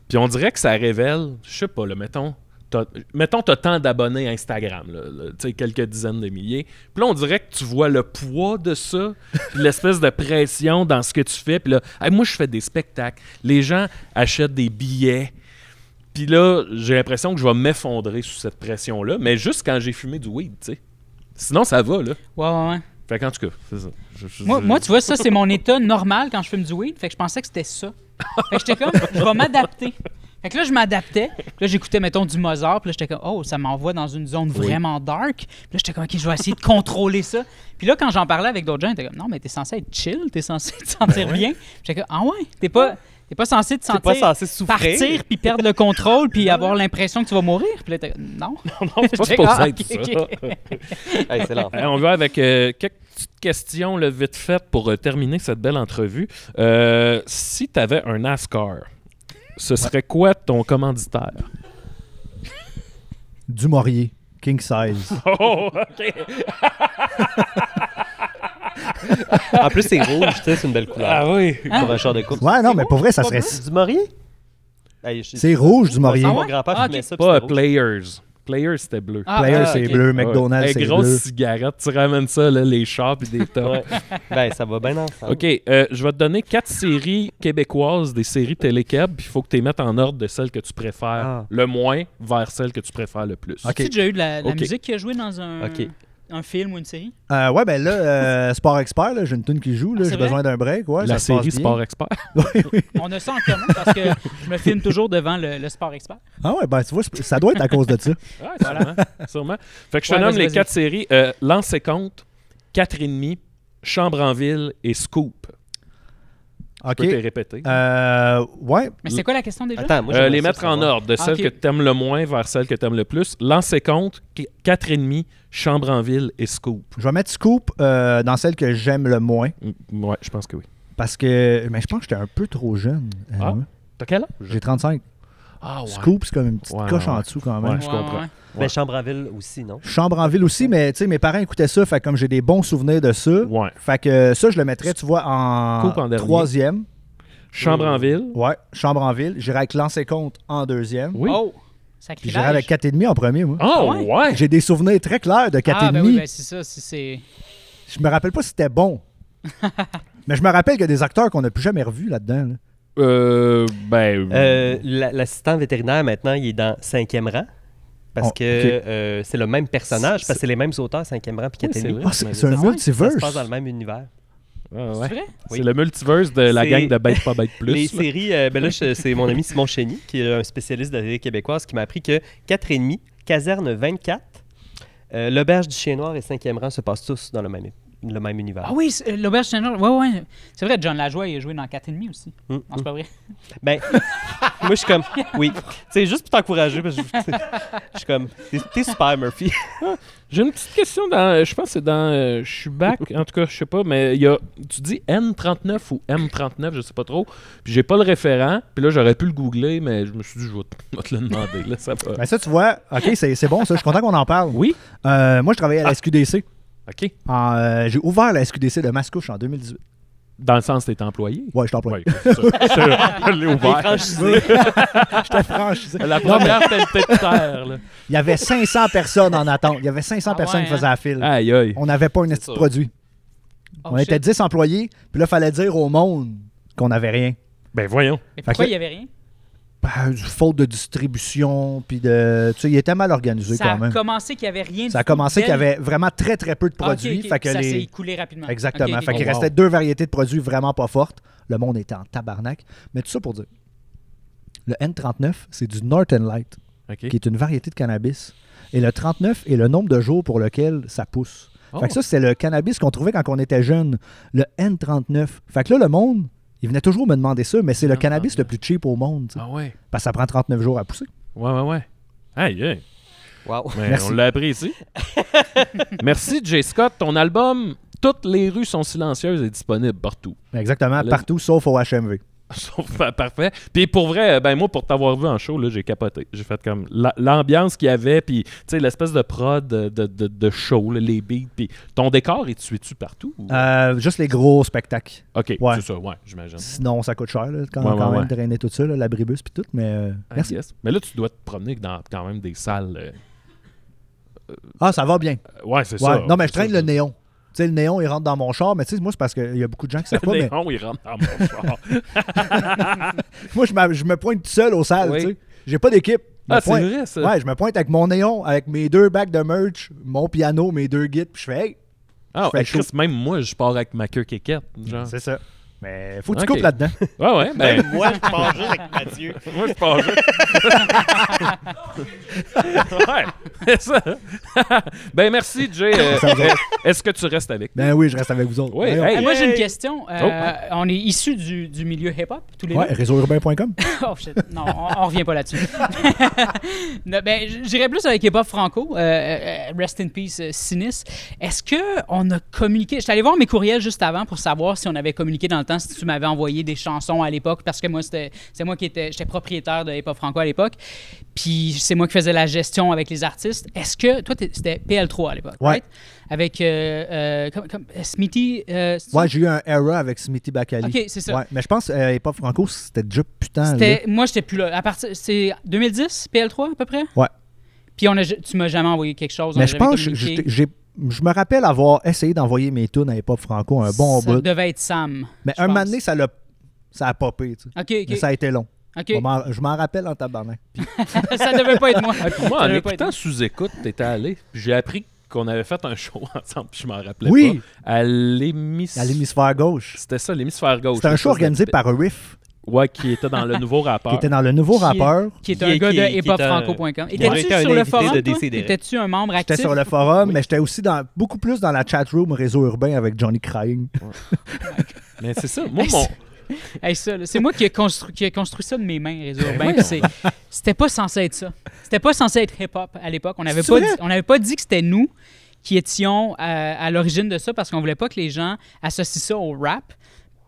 puis on dirait que ça révèle, je sais pas, là, mettons, t'as tant d'abonnés Instagram, là, tu sais, quelques dizaines de milliers. Puis là, on dirait que tu vois le poids de ça, puis l'espèce de pression dans ce que tu fais. Puis là, hey, moi, je fais des spectacles. Les gens achètent des billets. Puis là, j'ai l'impression que je vais m'effondrer sous cette pression-là, mais juste quand j'ai fumé du weed, tu sais. Sinon, ça va, là. Ouais. Fait qu'en tout cas, c'est ça. Moi, tu vois, ça, c'est mon état normal quand je fume du weed. Fait que je pensais que c'était ça. Fait que j'étais comme, je vais m'adapter. Fait que là, je m'adaptais. Puis là, j'écoutais, mettons, du Mozart. Puis là, j'étais comme, oh, ça m'envoie dans une zone vraiment dark. Puis là, j'étais comme, OK, je vais essayer de contrôler ça. Puis là, quand j'en parlais avec d'autres gens, ils étaient comme, non, mais t'es censé être chill. T'es censé te sentir bien. Puis j'étais comme, ah ouais, t'es pas censé te sentir pas censé souffrir. partir puis perdre le contrôle puis avoir l'impression que tu vas mourir. Puis là, t'es comme, non. Non, c'est pas J'étais comme, supposé ah, être ok, ça. ok. Hey, c'est l'enfer. On va avec quelques petites questions là, vite faites pour terminer cette belle entrevue. Si tu avais un NASCAR, ce serait quoi ton commanditaire? Du Maurier, king size. Oh, OK. En plus, c'est rouge, tu sais, c'est une belle couleur. Ah oui. Pour un char de course. Ouais, non, mais pour vrai, ça serait. Du Maurier? Hey, C'est rouge, du Maurier. Mon grand-père Ah, fumait ok. ça, puis Pas c'était rouge. Players. Players, c'était bleu. Ah, Player, ah, c'est ok. bleu. Ouais. McDonald's, Hey, c'est grosse bleu. cigarette, tu ramènes ça, là, les chars et des tops. Ouais. Ben, ça va bien ensemble. OK, je vais te donner 4 séries québécoises, des séries télé-keb, puis il faut que tu les mettes en ordre de celles que tu préfères Ah. le moins vers celles que tu préfères le plus. OK. As-tu déjà eu de la Ok. musique qui a joué dans un film ou une série? Ouais, ben là, Sport Expert, là, j'ai une tune qui joue. Là, Ah, c'est j'ai vrai? besoin d'un break. Ouais, La ça se passe série bien. Sport Expert. Oui, oui. On a ça en commun parce que je me filme toujours devant le sport expert. Ah ouais, ben tu vois, ça doit être à cause de ça. Ouais, sûrement, sûrement. Fait que je te Ouais, nomme vas-y, les vas-y. 4 séries. Lance et compte, 4,5, Chambre en ville et Scoop. Je OK. peux te les répéter. Ouais. Mais c'est quoi la question déjà? Attends, moi, j'aimerais les ça mettre en savoir. ordre, de Ah, celles ok. que tu aimes le moins vers celles que tu aimes le plus. Lance et compte, 4,5, Chambre en ville et Scoop. Je vais mettre Scoop dans celle que j'aime le moins. Ouais, je pense que oui. Parce que. Mais je pense que j'étais un peu trop jeune. Ah. Ouais. T'as quel âge? J'ai 35. Ah ouais. Scoop, c'est comme une petite Ouais, coche ouais, en ouais. dessous quand même. Ouais, je comprends. Ben, Chambre en ville aussi, non? Chambre en ville aussi, mais tu sais, mes parents écoutaient ça, fait que comme j'ai des bons souvenirs de ça. Ouais. Fait que ça, je le mettrais, tu vois, Scoop en en dernier. troisième. Chambre en ville. Ouais, Chambre en ville. J'irai avec Lance et Compte en deuxième. Oui. Oh! Puis j'irai avec Sacrilège. 4,5 en premier, moi. Ah ouais? ouais. J'ai des souvenirs très clairs de 4,5. Ah, ben oui, ben c'est ça. C'est... Je me rappelle pas si c'était bon. Mais je me rappelle qu'il y a des acteurs qu'on n'a plus jamais revus là-dedans. là. L'assistant vétérinaire, maintenant, il est dans 5e rang. Parce Oh, que c'est le même personnage, parce que c'est les mêmes auteurs, 5e rang puis Oui, c'est 4,5. vrai. Ah, c'est un Ça multiverse. se passe dans le même univers. Ah, ouais. C'est vrai? C'est le multiverse de la C'est- gang de Bête pas Bête plus. Les là. séries, ben là, c'est mon ami Simon Chény, qui est un spécialiste de la télé québécoise, qui m'a appris que 4,5, Caserne 24, L'Auberge du Chien Noir et 5e rang se passent tous dans le même univers. Ah oui, l'Auberge Channel. Ouais. C'est vrai, John Lajoie, il a joué dans 4,5 aussi. Non, c'est pas vrai. Ben, moi, je suis comme, oui. C'est juste pour t'encourager, parce que je suis comme, t'es super, Murphy. J'ai une petite question dans. Je pense que c'est dans. Je suis back. En tout cas, je sais pas, mais il y a. Tu dis N39 ou M39, je sais pas trop. Puis j'ai pas le référent. Puis là, j'aurais pu le googler, mais je me suis dit, je vais te le demander. Là, ça va. Ben ça, tu vois, OK, c'est bon ça. Je suis content qu'on en parle. Oui? Moi, je travaillais à la SQDC. OK. J'ai ouvert la SQDC de Mascouche en 2018. Dans le sens, t'es employé? Ouais, je suis employé. Oui, c'est ça. Je l'ai ouvert. J'étais franchisé. La première pelletée de terre, là. Il y avait 500 personnes en attente. Il y avait 500 personnes qui ouais, faisaient la file. Aïe, aïe. On n'avait pas un petit produit. Oh, On était shit. 10 employés, puis là, il fallait dire au monde qu'on n'avait rien. Ben voyons. Mais pourquoi Fait que- il n'y avait rien? Du faute de distribution, puis de. Tu sais, il était mal organisé Ça quand a même. commencé qu'il n'y avait rien Ça a du tout commencé qu'il y d'elle. avait vraiment très très peu de Ah, ok, produits. ok. Fait que Ça les... s'est écoulé rapidement. Exactement. Ok, ok, Fait ok. qu'il restait 2 variétés de produits vraiment pas fortes. Le monde était en tabarnak. Mais tout ça pour dire. Le N39, c'est du Northern Light, OK. qui est une variété de cannabis. Et le 39 est le nombre de jours pour lequel ça pousse. Oh. Fait que ça, c'est le cannabis qu'on trouvait quand on était jeune. Le N39. Fait que là, le monde, il venait toujours me demander ça, mais c'est le cannabis le plus cheap au monde. Tu sais. Ah ouais. Parce que ça prend 39 jours à pousser. Ouais. Aïe, aïe. Wow. Mais Merci. on l'a appris ici. Merci, J. Scott. Ton album, Toutes les rues sont silencieuses, est disponible partout. Exactement, Là- partout sauf au HMV. Parfait. Puis pour vrai, ben moi, pour t'avoir vu en show, là, j'ai capoté. J'ai fait comme l'ambiance qu'il y avait, puis tu sais, l'espèce de prod de show, là, les beats, puis ton décor, tu es-tu partout? ou- Juste les gros spectacles. OK, ouais. c'est ça, ouais, j'imagine. Sinon, ça coûte cher là, quand, Ouais, quand ouais, même ouais. drainer tout ça, là, l'abribus puis tout. Mais Ah, merci. yes. Mais là, tu dois te promener dans quand même des salles. Ah, ça va bien. Ouais, c'est Ouais. ça. Non, mais je c'est traîne ça. le néon. Tu sais, le néon, il rentre dans mon char, mais tu sais, moi, c'est parce qu'il y a beaucoup de gens qui savent pas. Le Mais néon, il rentre dans mon char. moi, je me pointe tout seul aux salles. Oui. Tu sais. J'ai pas d'équipe. Je me Ah, c'est pointe- vrai, ça. Ouais, je me pointe avec mon néon, avec mes 2 bacs de merch, mon piano, mes 2 guides, puis je fais hey, Ah, fais Chris, même moi, je pars avec ma queue kékette. Genre. c'est ça. Mais faut que tu Ok. coupes là-dedans. Ouais, ben, Moi, je pars juste avec Mathieu. moi, je pars juste. Ouais, c'est ça. Ben, merci, Jay. Est-ce que tu restes avec nous? Ben oui, je reste avec vous autres. Oui, Voyons. hey. Moi, j'ai une question. Oh. On est issus du milieu hip-hop, tous les Ouais, deux. réseauurbain.com. Oh shit. Non, on revient pas là-dessus. Non, ben, j'irais plus avec hip-hop franco. Rest in peace, Sinis. Est-ce qu'on a communiqué? J'étais allé voir mes courriels juste avant pour savoir si on avait communiqué dans le temps, si tu m'avais envoyé des chansons à l'époque, parce que moi, c'est moi qui j'étais propriétaire de hip-hop franco à l'époque. Puis c'est moi qui faisais la gestion avec les artistes. Est-ce que toi, c'était PL3 à l'époque, Ouais. right? Avec Smithy. c'est ça? Ouais, j'ai eu un era avec Smithy Bakali. Ok, c'est ça. Ouais, mais je pense Hip Hop Franco, c'était déjà putain. Moi, j'étais plus là. C'est 2010, PL3 à peu près? Ouais. Puis tu m'as jamais envoyé quelque chose. on a Mais je jamais pense, communiqué. je me rappelle avoir essayé d'envoyer mes tunes à Hip Hop Franco un bon Ça bout. devait être Sam. Mais je un moment pense. donné, ça a popé. Tu sais. OK, Mais ça a été long. OK. Je m'en rappelle en tabarnak. Ça devait pas être moi. Moi, Ça en devait pas écoutant être sous-écoute, t'étais allé. Puis j'ai appris qu'on avait fait un show ensemble, puis je m'en rappelais Oui. pas. À l'hémisphère... À l'hémisphère gauche. C'était ça, l'hémisphère gauche. C'était un show organisé par Riff, Ouais, qui était dans le nouveau rapport. qui était dans le nouveau Qui est- rappeur. Qui est un gars de qui est hiphopfranco.com. qui aurait Étais-tu été un sur le invité forum, de toi? Décideret. Étais-tu un membre J'étais actif? sur le forum, mais j'étais aussi beaucoup plus dans la chatroom Réseau Urbain avec Johnny Crying. Mais c'est ça. Moi, Hey, mon... Hey, ça, là, c'est moi qui ai construit ça de mes mains, Réseau Ben Urbain. puis c'était pas censé être ça. C'était pas censé être hip-hop à l'époque. On n'avait C'est pas, vrai? on n'avait pas dit que c'était nous qui étions à l'origine de ça parce qu'on voulait pas que les gens associent ça au rap.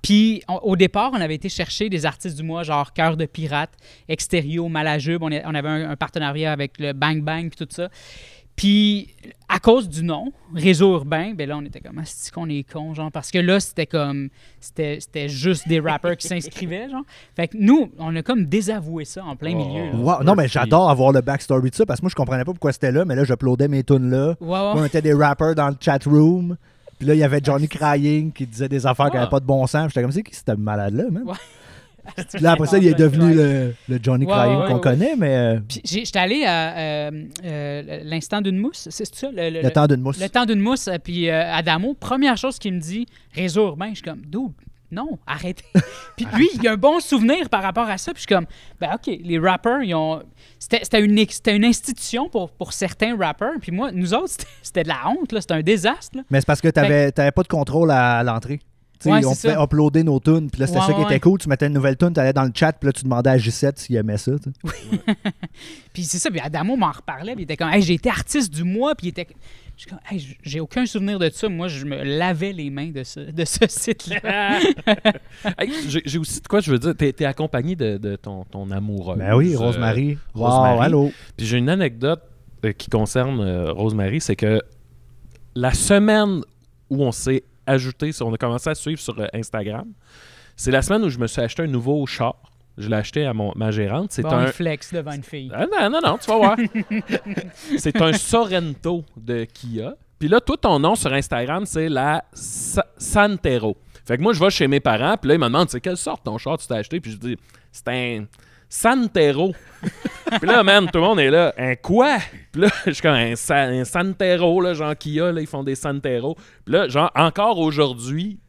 Puis, au départ, on avait été chercher des artistes du mois, genre Cœur de Pirate, Extérieur, Malajube. On avait un partenariat avec le Bang Bang, puis tout ça. Puis, à cause du nom, Réseau Urbain, ben là, on était comme, c'est qu'on est con, genre, parce que là, c'était juste des rappers qui s'inscrivaient, genre. Fait que nous, on a comme désavoué ça en plein milieu. là. Wow. Non, mais j'adore avoir le backstory de ça parce que moi, je comprenais pas pourquoi c'était là, mais là, j'uploadais mes tunes là. Ouais, ouais. On était des rappers dans le chatroom. Puis là, il y avait Johnny Crying qui disait des affaires qui n'avaient pas de bon sens. J'étais comme, c'est qui c'était malade-là, man? Ouais. Puis là, après ça, il est devenu le Johnny Ouais, Crying ouais, qu'on ouais. connaît, mais Puis j'étais allé à l'instant d'une mousse, c'est ça? le temps d'une mousse. Le temps d'une mousse, puis Adamo, première chose qu'il me dit, Réseau Urbain, je suis comme, dude, non, arrêtez. Puis lui, il a un bon souvenir par rapport à ça, puis je suis comme, ben OK, les rappers, ils ont... C'était une institution pour certains rappers, puis moi, nous autres, c'était de la honte, là, c'était un désastre, là. Mais c'est parce que t'avais pas de contrôle à l'entrée. Tu sais, Ouais, on c'est pouvait ça. uploader nos tunes, puis là, c'était Ouais, ça qui ouais. était cool. Tu mettais une nouvelle tune, tu allais dans le chat, puis là, tu demandais à J7 s'il aimait ça. Tu sais. Puis c'est ça, puis Adamo m'en reparlait, puis il était comme, hey, j'ai été artiste du mois, puis il était... Je suis comme, hey, j'ai aucun souvenir de ça. Moi, je me lavais les mains de ce site-là. Hey, j'ai aussi de quoi je veux dire. T'es accompagné de ton amoureuse. Ben oui, Rosemary. Wow, Rosemary. allô. Puis j'ai une anecdote qui concerne Rosemary, c'est que la semaine où on s'est ajouté, on a commencé à suivre sur Instagram, c'est la semaine où je me suis acheté un nouveau char. Je l'ai acheté à ma gérante. C'est Bon, un... il flex devant une fille. Ah, non, tu vas voir. C'est un Sorento de Kia. Puis là, toi, ton nom sur Instagram, c'est la Santero. Fait que moi, je vais chez mes parents, puis là, ils me demandent, c'est quelle sorte ton char tu t'as acheté? Puis je dis, c'est un Santero. Puis là, man, tout le monde est là, un quoi? Puis là, je suis comme un Santero, là, genre Kia, là, ils font des Santero. Puis là, genre, encore aujourd'hui,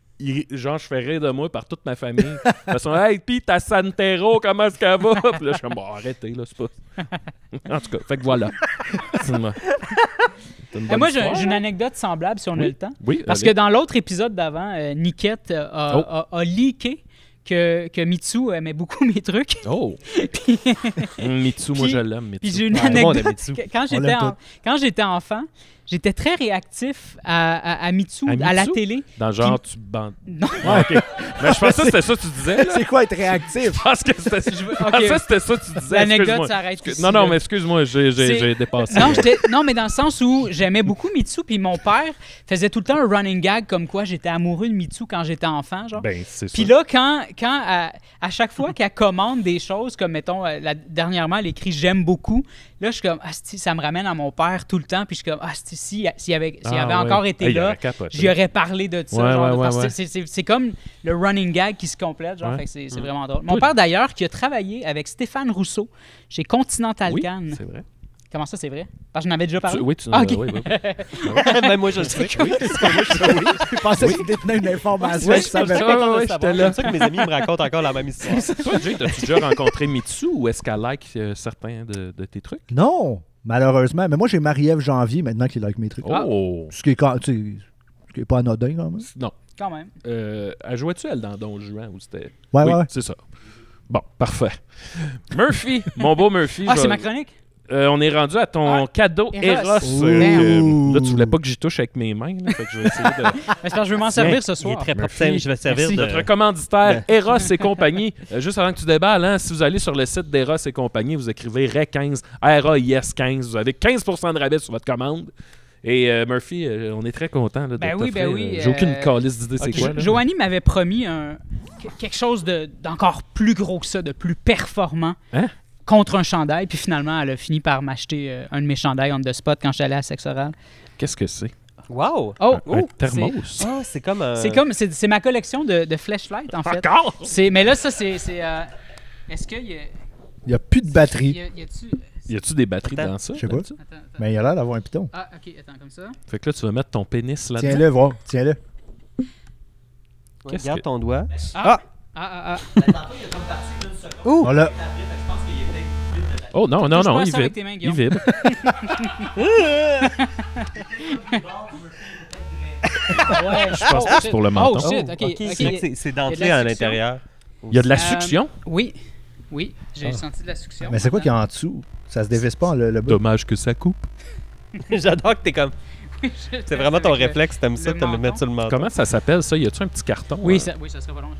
genre, je fais rire de moi par toute ma famille. Ils sont hey, pis ta Santero, comment est-ce qu'elle va? Puis là, je suis comme, bon, arrêtez, là, c'est pas. En tout cas, fait que voilà. C'est une bonne Moi, histoire, j'ai une hein? anecdote semblable, si on a le temps. Oui, Parce allez. que dans l'autre épisode d'avant, Niquette a leaké que Mitsu aimait beaucoup mes trucs. Oh! Puis- Mitsu, moi, Puis- je l'aime, Mitsu. Puis j'ai une Ouais, tout le monde aime anecdote. Mitsu. que Quand j'étais enfant, j'étais très réactif à Mitsu, À à la Mitsu? télé. Dans genre, tu bandes. Non. Ouais, OK. Mais je pensais que c'était ça que tu disais, là. C'est quoi être réactif? Je pense que c'était je pensais que c'était ça que tu disais. L'anecdote Excuse-moi. s'arrête ici, Non, là. mais excuse-moi, j'ai dépassé. Non, mais dans le sens où j'aimais beaucoup Mitsu, puis mon père faisait tout le temps un running gag comme quoi j'étais amoureux de Mitsu quand j'étais enfant, genre. Ben, c'est ça. Puis là, quand à chaque fois qu'elle commande des choses, comme mettons, dernièrement, elle écrit « J'aime beaucoup », Là, je suis comme, ça me ramène à mon père tout le temps. Puis je suis comme, s'il avait ouais. encore été Hey, il là, aurait capoté. j'y aurais parlé de ça. Ouais, genre, ouais, parce que ouais. c'est comme le running gag qui se complète. Genre, Ouais. fait que c'est vraiment drôle. Mon père, d'ailleurs, qui a travaillé avec Stéphane Rousseau chez Continental Oui, Can. c'est vrai. Comment ça, c'est vrai? Parce que j'en avais déjà parlé. Oui, tu Ah, ok. oui. Même moi, je le sais. Oui. Je pensais qu'il détenait une information. Ouais, que ça je suis avait- content de ouais, le savoir. j'étais là. C'est ça que mes amis me racontent encore la même histoire. Toi, Jay, t'as-tu déjà rencontré Mitsu ou est-ce qu'elle like certains de tes trucs? Non, malheureusement. Mais moi, j'ai Marie-Ève Janvier maintenant qui like mes trucs. Oh! Ce qui est, ce qui est pas anodin, quand même. Non. Quand même. Elle jouait-tu, elle, dans Don Juan ou c'était... Ouais, oui, ouais. c'est ça. Bon, parfait. Murphy, mon beau Murphy. Ah, c'est ma chronique? On est rendu à ton cadeau Eros. Eros. Ouh. Là, tu voulais pas que j'y touche avec mes mains. Là, fait que je vais essayer de... Mais c'est parce que je vais m'en servir ce Il est soir. très propre. Murphy. Je vais servir Merci. de... Notre commanditaire, Eros et compagnie. Juste avant que tu déballes, hein, si vous allez sur le site d'Eros et compagnie, vous écrivez RAIS15, RAIS 15. Vous avez 15% de rabais sur votre commande. Et Murphy, on est très content de Ben oui, t'offrir, ben oui, J'ai aucune calice d'idée c'est quoi. là. Joanie m'avait promis quelque chose d'encore plus gros que ça, de plus performant Hein? contre un chandail. Puis finalement, elle a fini par m'acheter un de mes chandails on the spot quand j'allais à Sexe Oral. Qu'est-ce que c'est? Wow! Oh! Un thermos? Ah, c'est comme un... C'est ma collection de flashlights, en fait. Encore? Mais là, ça, c'est... Est-ce qu'il y a... Il n'y a plus de batterie. Y a-tu... Y a-tu des batteries Attends. dans ça? Je sais pas. là-dessus? Attends. Mais il a l'air d'avoir un piton. Ah, OK, attends, comme ça. Fait que là, tu vas mettre ton pénis là-dedans. Tiens-le, voir. Tiens-le. Qu'est-ce Regarde que- ton doigt. Ah. On l'a. Oh non, non, Touche pas non, à il ça avec vibre. tes mains, Il Guillaume. vibre. Ouais, Je pense que c'est pour le menton. Oh, shit, OK. Ok, OK. c'est Il y a dentelé de la à succion. l'intérieur. Il y a de la Euh, succion. Oui, j'ai Ah. senti de la succion. Mais c'est quoi qu'il y a en dessous? Ça se dévisse pas, le bas? Dommage que ça coupe. J'adore que t'es comme... C'est vraiment ton réflexe, t'aimes ça, le de le mettre menton. sur le menton. Comment ça s'appelle ça? Y a-tu un petit carton? Oui, ça serait pas long.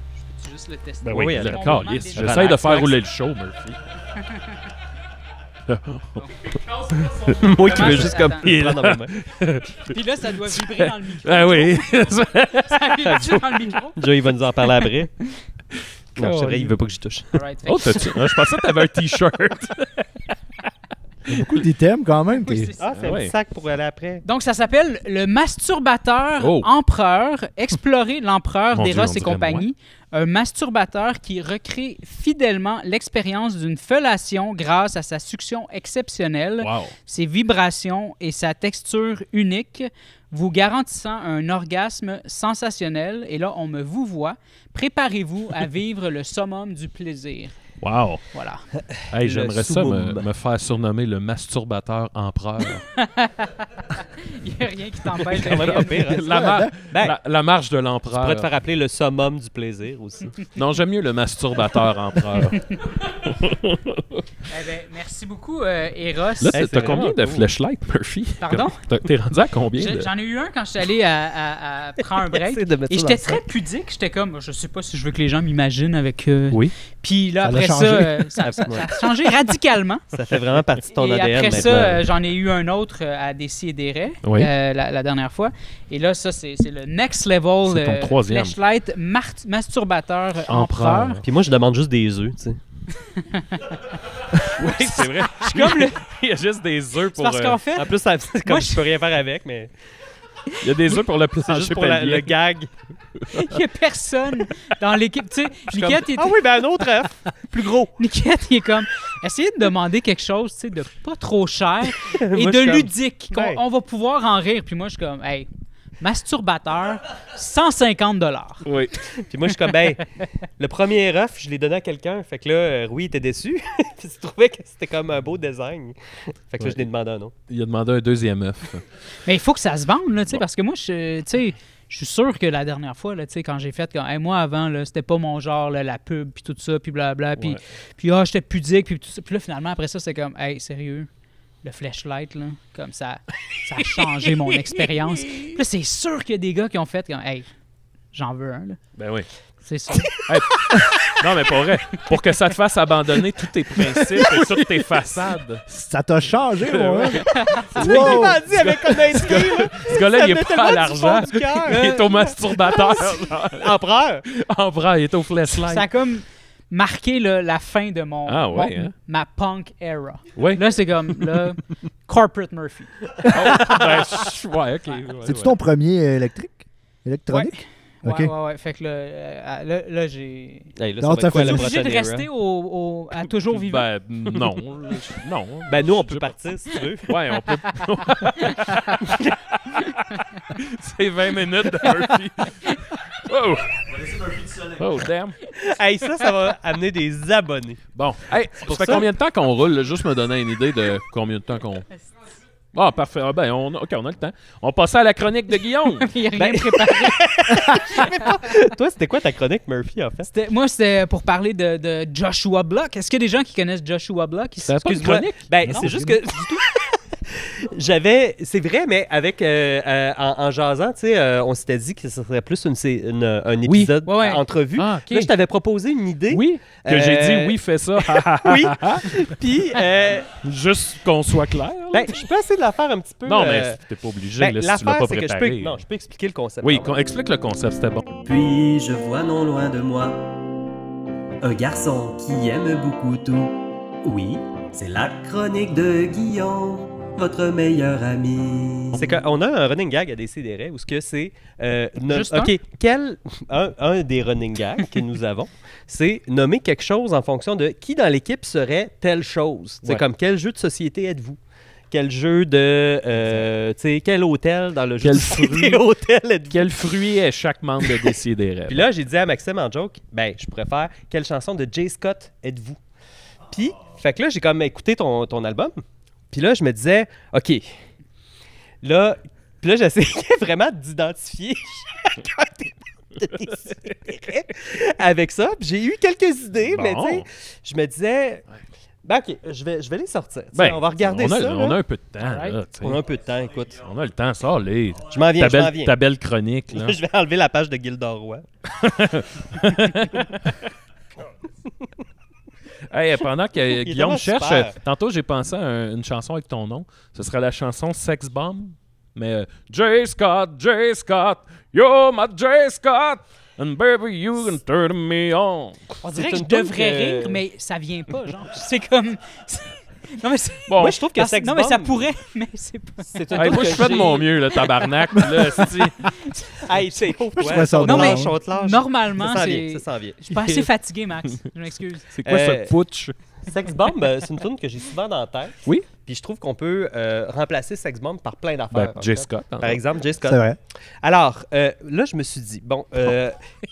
Je peux juste le tester. Ben oui, oui, allez. d'accord. Mon Yes. moment J'essaie de Relax, faire relax. rouler le show, Murphy. Moi qui veux Comment juste ça- comme... attends. prendre dans mes mains. Puis là, ça doit vibrer dans le micro. Ah oui. Ça vibre dans le micro. Joe, il va nous en parler après. Non, c'est vrai, il veut pas que j'y touche. Alright, fait Oh, que- t'as-tu... Je pensais que t'avais un T-shirt. Beaucoup d'items quand même. Oui, t'es- c'est ça. Ah, c'est Ah ouais. un sac pour aller après. Donc, ça s'appelle le masturbateur Oh. empereur. Explorer l'empereur Mon Dieu, d'Eros on et dirait compagnie. Un masturbateur qui recrée fidèlement l'expérience d'une fellation grâce à sa succion exceptionnelle, Wow. ses vibrations et sa texture unique, vous garantissant un orgasme sensationnel. Et là, on me vous voit. Préparez-vous à vivre le summum du plaisir. Wow. Voilà. Hey, Le j'aimerais ça summum. me faire surnommer le masturbateur empereur. Il n'y a rien qui t'empêche Quand même pas pire, hein? Ben, la marche de tu l'empereur. pourrais te faire appeler le summum du plaisir aussi. Non, j'aime mieux le masturbateur empereur. Eh ben, merci beaucoup, Eros. Là, Hey, t'as c'est combien vraiment de cool. flashlights, Murphy? Pardon? T'es rendu à combien? J'en ai eu un quand je suis allé à prendre un break. Essaye de mettre Et ça j'étais dans le très pudique. J'étais comme, je sais pas si je veux que les gens m'imaginent avec. Oui. Puis là, Ça après l'a ça, changé. ça a changé radicalement. Ça fait vraiment partie de ton Et ADN après maintenant. ça, j'en ai eu un autre à Décideret Oui. la dernière fois. Et là, ça, c'est le next level C'est ton troisième. flashlight masturbateur Empereur. empereur. Puis moi, je demande juste des œufs, tu sais. Oui, c'est vrai. Comme le- Il y a juste des œufs C'est pour... parce qu'en fait, En plus, c'est comme Moi, je peux rien faire avec, mais il y a des œufs pour le c'est plancher juste pour pelvien. le gag. il n'y a personne dans l'équipe. Tu sais, Niquette, il était- Ah oui, ben un autre œuf, plus gros. Niquette, il est comme, essayez de demander quelque chose, tu sais, de pas trop cher et Moi, je de suis comme, ludique, qu'on ben. on va pouvoir en rire. Puis moi, je suis comme, hey, masturbateur, 150 $. Oui. Puis moi, je suis comme, ben, le premier œuf, je l'ai donné à quelqu'un. Fait que là, Rui était déçu. Puis il trouvait que c'était comme un beau design. Fait que là, Ouais. je l'ai demandé un autre. Il a demandé un deuxième œuf. Mais il faut que ça se vende, là, tu sais, Bon. parce que moi, tu sais, je suis sûr que la dernière fois, là, tu sais, quand j'ai fait, comme, hey, moi, avant, là, c'était pas mon genre, là, la pub, puis tout ça, puis blabla, puis, Ouais. puis j'étais pudique, puis tout ça. Puis là, finalement, après ça, c'est comme, hey, sérieux, le flashlight, là, comme ça a changé mon expérience. Puis là, c'est sûr qu'il y a des gars qui ont fait, comme, hey, j'en veux un, là. Ben oui. C'est sûr. Non, mais pas vrai. Pour que ça te fasse abandonner tous tes principes et toutes tes façades. Ça t'a changé, moi. hein? Tu m'as dit avec un inscrit, là. Ce gars-là, Ça il est venait pas à tellement du l'argent. fond du cœur. Il est au masturbateur. Empereur. En vrai, il est au flashlight. Ça a comme marqué là, la fin de ma punk era. Oui. Là, c'est comme Corporate Murphy. Ouais, OK. C'est-tu ton premier électronique? Ouais, OK. ouais. Fait que là j'ai... Hey, là, Non, ça va être quoi, fait la T'es obligé de prochaine rester era? à toujours vivant. Ben, non. Non. Ben, nous, on peut partir, si tu veux. Ouais, on peut. C'est 20 minutes de Murphy. Oh! Oh, damn. Hey, ça va amener des abonnés. Bon, hey, ça fait combien de temps qu'on roule? Là? Juste me donner une idée de combien de temps qu'on... Ah, parfait. Ah, ben, OK, on a le temps. On passe à la chronique de Guillaume. Il n'y a rien préparé. Toi, c'était quoi ta chronique, Murphy, en fait? Moi, c'était pour parler de Joshua Block. Est-ce qu'il y a des gens qui connaissent Joshua Block ici? C'est pas une Excuse-moi. chronique? Ben, Non, c'est juste que... C'est vrai, mais avec en jasant, tu sais, on s'était dit que ce serait plus un épisode Ouais. entrevue. Ah, OK. Là, je t'avais proposé une idée. Oui, que j'ai dit oui, fais ça. Oui. Puis, Juste qu'on soit clair. là. ben, je peux essayer de la faire un petit peu. Non, mais t'es pas obligé ben, là, si tu l'as l'affaire, pas c'est que préparé. je peux expliquer le concept. Oui, explique le concept, c'était bon. Puis je vois non loin de moi un garçon qui aime beaucoup tout. Oui, c'est la chronique de Guillaume, votre meilleur ami. C'est qu'on a un running gag à Décideret où ce que c'est... Juste OK, un des running gags que nous avons, c'est nommer quelque chose en fonction de qui dans l'équipe serait telle chose. C'est Ouais. comme quel jeu de société êtes-vous? Quel jeu de... tu sais, quel hôtel dans le jeu Quel de société fruit? hôtel êtes-vous? Quel fruit est chaque membre de Décideret? Puis là, j'ai dit à Maxime en joke, ben, je pourrais faire quelle chanson de Jay Scott êtes-vous? Puis, fait que là, j'ai comme écouté ton album. Puis là, je me disais, OK, là, j'essayais vraiment d'identifier chacun des membres de Décideret avec ça. Puis j'ai eu quelques idées, mais tu sais, je me disais, ben, OK, je vais les sortir. Tu sais, Ben, on va regarder on a, ça. On là. a un peu de temps, Alright. là. tu sais. On a un peu de temps, écoute. On a le temps, ça, les... Je m'en viens, Ta belle chronique, là. Je vais enlever la page de Gildor Roy. Hey, pendant que Guillaume tellement cherche, super. tantôt j'ai pensé à une chanson avec ton nom. Ce serait la chanson Sex Bomb. Mais J. Scott, you're my J. Scott, and baby you can turn me on. On dirait que je une toune devrais que- rire, mais ça vient pas, genre. C'est comme... Non, mais c'est... Bon, Moi, je trouve que Sex Non, mais ça Bomb, pourrait, mais c'est pas... c'est une hey, toune moi je que fais de j'ai- mon mieux, le tabarnak. Là, esti. Hey, tu sais, Je trouvais ça ton drôle. lâche, on te lâche. Normalement, Ça s'en c'est... vient, ça s'en vient. Je suis pas assez fatigué, Max. Je m'excuse. C'est quoi Euh, ce putsch? Sex Bomb, c'est une tune que j'ai souvent dans la tête. Oui. Puis je trouve qu'on peut remplacer Sex Bomb par plein d'affaires. Ben, en J. fait. Scott. hein. Par exemple, J. Scott. C'est vrai. Alors, là, je me suis dit, bon,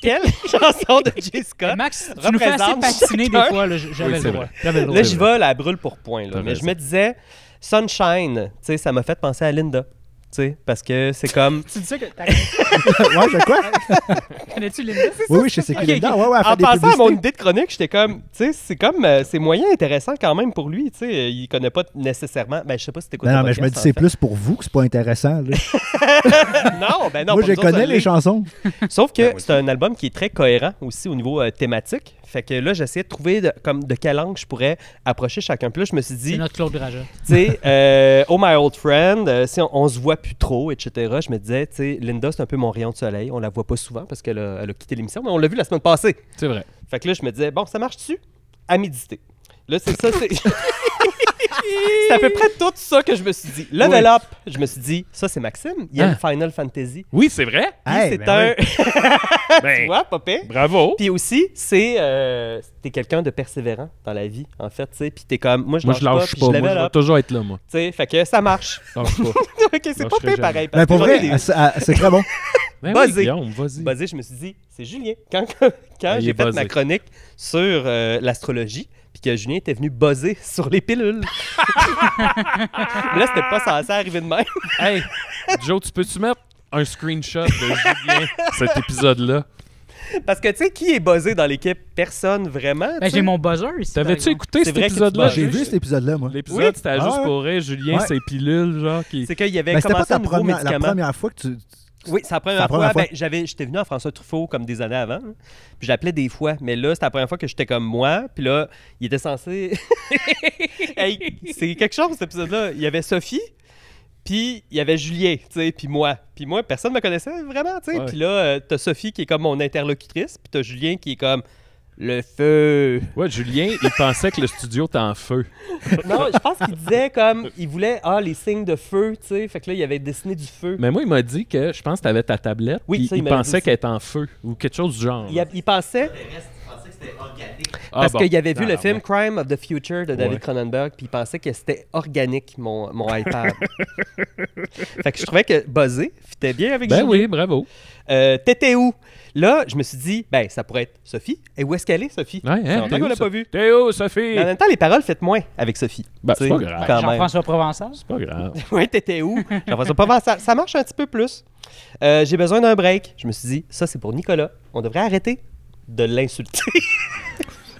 quelle chanson de J. Scott? Max, tu nous fais assez représente patiner des chacun. fois. Là, j'avais Oui, le c'est droit. vrai. J'avais le droit. Là, j'y vais, la brûle pour point. Là. T'as Mais raison. je me disais, Sunshine, tu sais, ça m'a fait penser à Linda. Tu sais, parce que c'est comme... Tu dis ça que... Ouais, je quoi? Connais-tu Linda? Oui, je sais qui est dedans. Ouais, elle fait En des passant à mon publicités. idée de chronique, j'étais comme, tu sais, c'est comme, c'est moyen intéressant quand même pour lui, tu sais, il connaît pas nécessairement, ben je sais pas si t'écoutes Non, le mais je me dis, podcast, c'est en fait. plus pour vous que c'est pas intéressant. là. Non, ben non, Moi, pour je nous autres, connais ça les l'est. chansons. Sauf que Ben oui. c'est un album qui est très cohérent aussi au niveau thématique, fait que là, j'essayais de trouver de quel angle je pourrais approcher chacun. Puis là, je me suis C'est dit, notre Claude Raja. tu sais, Oh My Old Friend, si on se voit plus trop, etc., je me disais, tu sais, Linda, c'est un peu mon rayon de soleil, on la voit pas souvent parce qu'elle a quitté l'émission, mais on l'a vu la semaine passée. C'est vrai. Fait que là, je me disais, bon, ça marche-tu? À méditer. Là, c'est ça, c'est... c'est à peu près tout ça que je me suis dit. Level Up, je me suis dit, ça, c'est Maxime. Il aime Final Fantasy. Oui, c'est vrai. Puis Hey, c'est ben un... tu Ben, vois, pas pire. bravo. Puis aussi, c'est... t'es quelqu'un de persévérant dans la vie, en fait, tu sais. Puis t'es comme, moi, je Moi, je lâche puis pas. je Moi, level je vais up. toujours être là, moi. Tu sais, fait que ça marche. Je lâche pas. OK, c'est Non, pas je serai pire pareil. Mais pour parce que j'en ai vrai, des- c'est très bon. Ben Buzzé. oui, Guillaume, vas-y. Buzzé, je me suis dit, c'est Julien. Quand Il j'ai est fait buzzé. ma chronique sur l'astrologie, puis que Julien était venu buzzer sur les pilules. Mais là, c'était pas censé arriver de même. Hey, Joe, tu peux-tu mettre un screenshot de Julien, cet épisode-là? Parce que, tu sais, qui est buzzé dans l'équipe? Personne, vraiment. Ben, tu sais. j'ai mon buzzer ici. par T'avais-tu exemple. écouté C'est cet vrai que tu épisode-là? buzzes. J'ai vu cet épisode-là, moi. L'épisode, Oui. c'était Ah juste ouais. pour rire. Julien, Ouais. ses pilules, genre, qui... C'est qu'il y avait Mais c'était pas commencé un ta nouveau première, la médicament. première fois que tu... Oui, c'est la première, C'est la première fois. fois. Ben, j'étais venu à François Truffaut comme des années avant. hein. Puis je l'appelais des fois. Mais là, c'était la première fois que j'étais comme moi. Puis là, il était censé... Hey, c'est quelque chose, cet épisode-là. Il y avait Sophie, puis il y avait Julien, tu sais, puis moi. Puis moi, personne ne me connaissait vraiment, tu sais. Ouais. Puis là, t'as Sophie qui est comme mon interlocutrice, puis t'as Julien qui est comme... Le feu. Ouais, Julien, il pensait que le studio était en feu. Non, je pense qu'il disait comme, il voulait, les signes de feu, tu sais. Fait que là, il avait dessiné du feu. Mais moi, il m'a dit que je pense que tu avais ta tablette. Oui, puis ça, il il m'avait dit pensait aussi. qu'elle était en feu ou quelque chose du genre. Il pensait, Ah, parce bon. qu'il avait vu le Ah, film ouais. Crime of the Future de David Ouais. Cronenberg, puis il pensait que c'était organique, mon iPad. Fait que je trouvais que buzzé fitait bien avec Ben Julien. oui, bravo. T'étais où? Là, je me suis dit, ben, ça pourrait être Sophie. Et où est-ce qu'elle est, Sophie? Ouais, Ça fait hein, longtemps t'es qu'on où, l'a ça? pas vue. T'es où, Sophie? Mais en même temps, les paroles faites moins avec Sophie. Ben, c'est Tu pas sais, grave. quand même. Jean-François Provençal. C'est pas grave. Oui, t'étais où? Jean-François Provençal. Ça marche un petit peu plus. J'ai besoin d'un break. Je me suis dit, ça, c'est pour Nicolas. On devrait arrêter de l'insulter.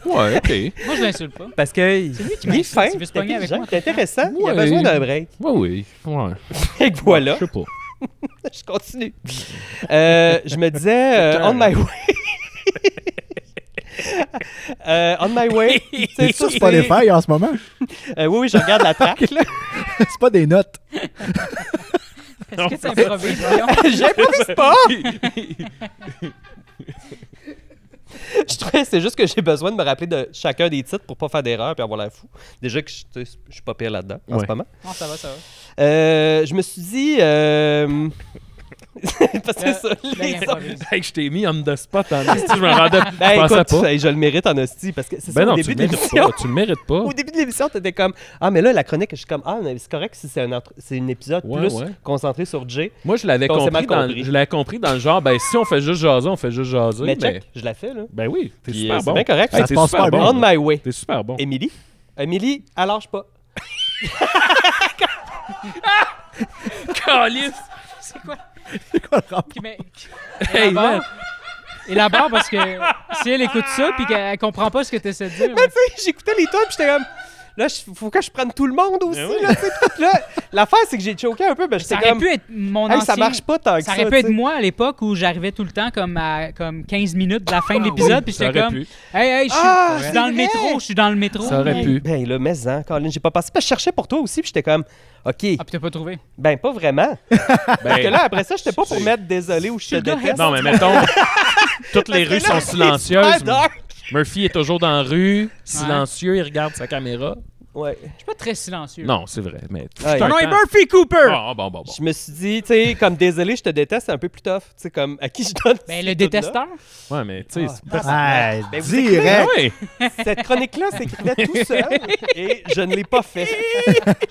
Ouais, OK. Moi, je l'insulte pas. Parce que c'est lui qui m'insulte, il veut se pogner avec moi. C'est intéressant. Il a Ouais. besoin d'un break. Ouais, oui. Ouais. Et que voilà. Je sais pas. Je continue. Je me disais, on my way. On my way. Tu sais, C'est sur Spotify en ce moment. Oui, je regarde la track. Là. C'est pas des notes. Est-ce que tu improvises? J'improvise pas! Je trouvais c'est juste que j'ai besoin de me rappeler de chacun des titres pour pas faire d'erreur et avoir l'air fou. Déjà que je suis pas pire là-dedans en Ouais. ce moment. Non, ça va, ça va. Je me suis dit... parce que ça, Là, les il improvise. Hey, je t'ai mis on the spot en esti, je me rendais. Ben, je pensais écoute, pas. je le mérite en hostie parce que c'est ça Ben au non, tu début le de mérites l'émission. pas. Tu le mérites pas. Au début de l'émission, t'étais comme mais là la chronique, je suis comme mais c'est correct si c'est un épisode Ouais, plus ouais. concentré sur Jay. Moi, je l'avais On s'est mal compris, compris. je l'avais compris dans le genre, ben si on fait juste jaser, on fait juste jaser. Mais check, je la fais là. Ben oui, t'es Puis, super c'est bon. bien correct. Hey, Ça t'es se passe super super bon. On my way. T'es super bon. Émilie, elle lâche pas. Calice! C'est quoi? Quoi le rapport? Qui met- Hey, man. Et la barre, parce que si elle écoute ça puis qu'elle comprend pas ce que tu essaies de dire. Mais tu sais, j'écoutais les tunes, puis j'étais comme là, faut que je prenne tout le monde aussi. oui. Là, tu sais. Puis là, l'affaire, c'est que j'ai choqué un peu. Ben, Ça j'étais aurait comme, pu être mon hey, ancien... ça marche pas tant que ça. Ça aurait pu être tu sais. moi à l'époque où j'arrivais tout le temps comme à 15 minutes de la fin de l'épisode, puis Ça j'étais aurait comme pu. hey, je suis Ah, je suis dans c'est le vrai. métro, je suis dans le métro. Ça aurait pu. Ben là, mais Colin, j'ai pas pensé. Parce que je cherchais pour toi aussi, puis j'étais comme, OK, Ah, puis t'as pas trouvé. ben pas vraiment. Parce que Ben, là, après ça, j'étais pas pour mettre désolé ou je te le gars déteste. non, mais mettons, toutes les rues sont silencieuses. Super dark. Murphy est toujours dans la rue, silencieux, il regarde sa caméra. Ouais. Je suis pas très silencieux. Non, c'est vrai, mais... Ouais. Mon nom est temps. Murphy Cooper! Bon. Je me suis dit, tu sais, comme désolé, je te déteste, c'est un peu plus tough. Tu sais, comme à qui je donne. Ben, cette le tune-là. détesteur. Ouais, mais tu sais... Ah, c'est pas- Ah, Ben, vous direct. Ouais. Cette chronique-là s'écrivait tout seul et je ne l'ai pas fait.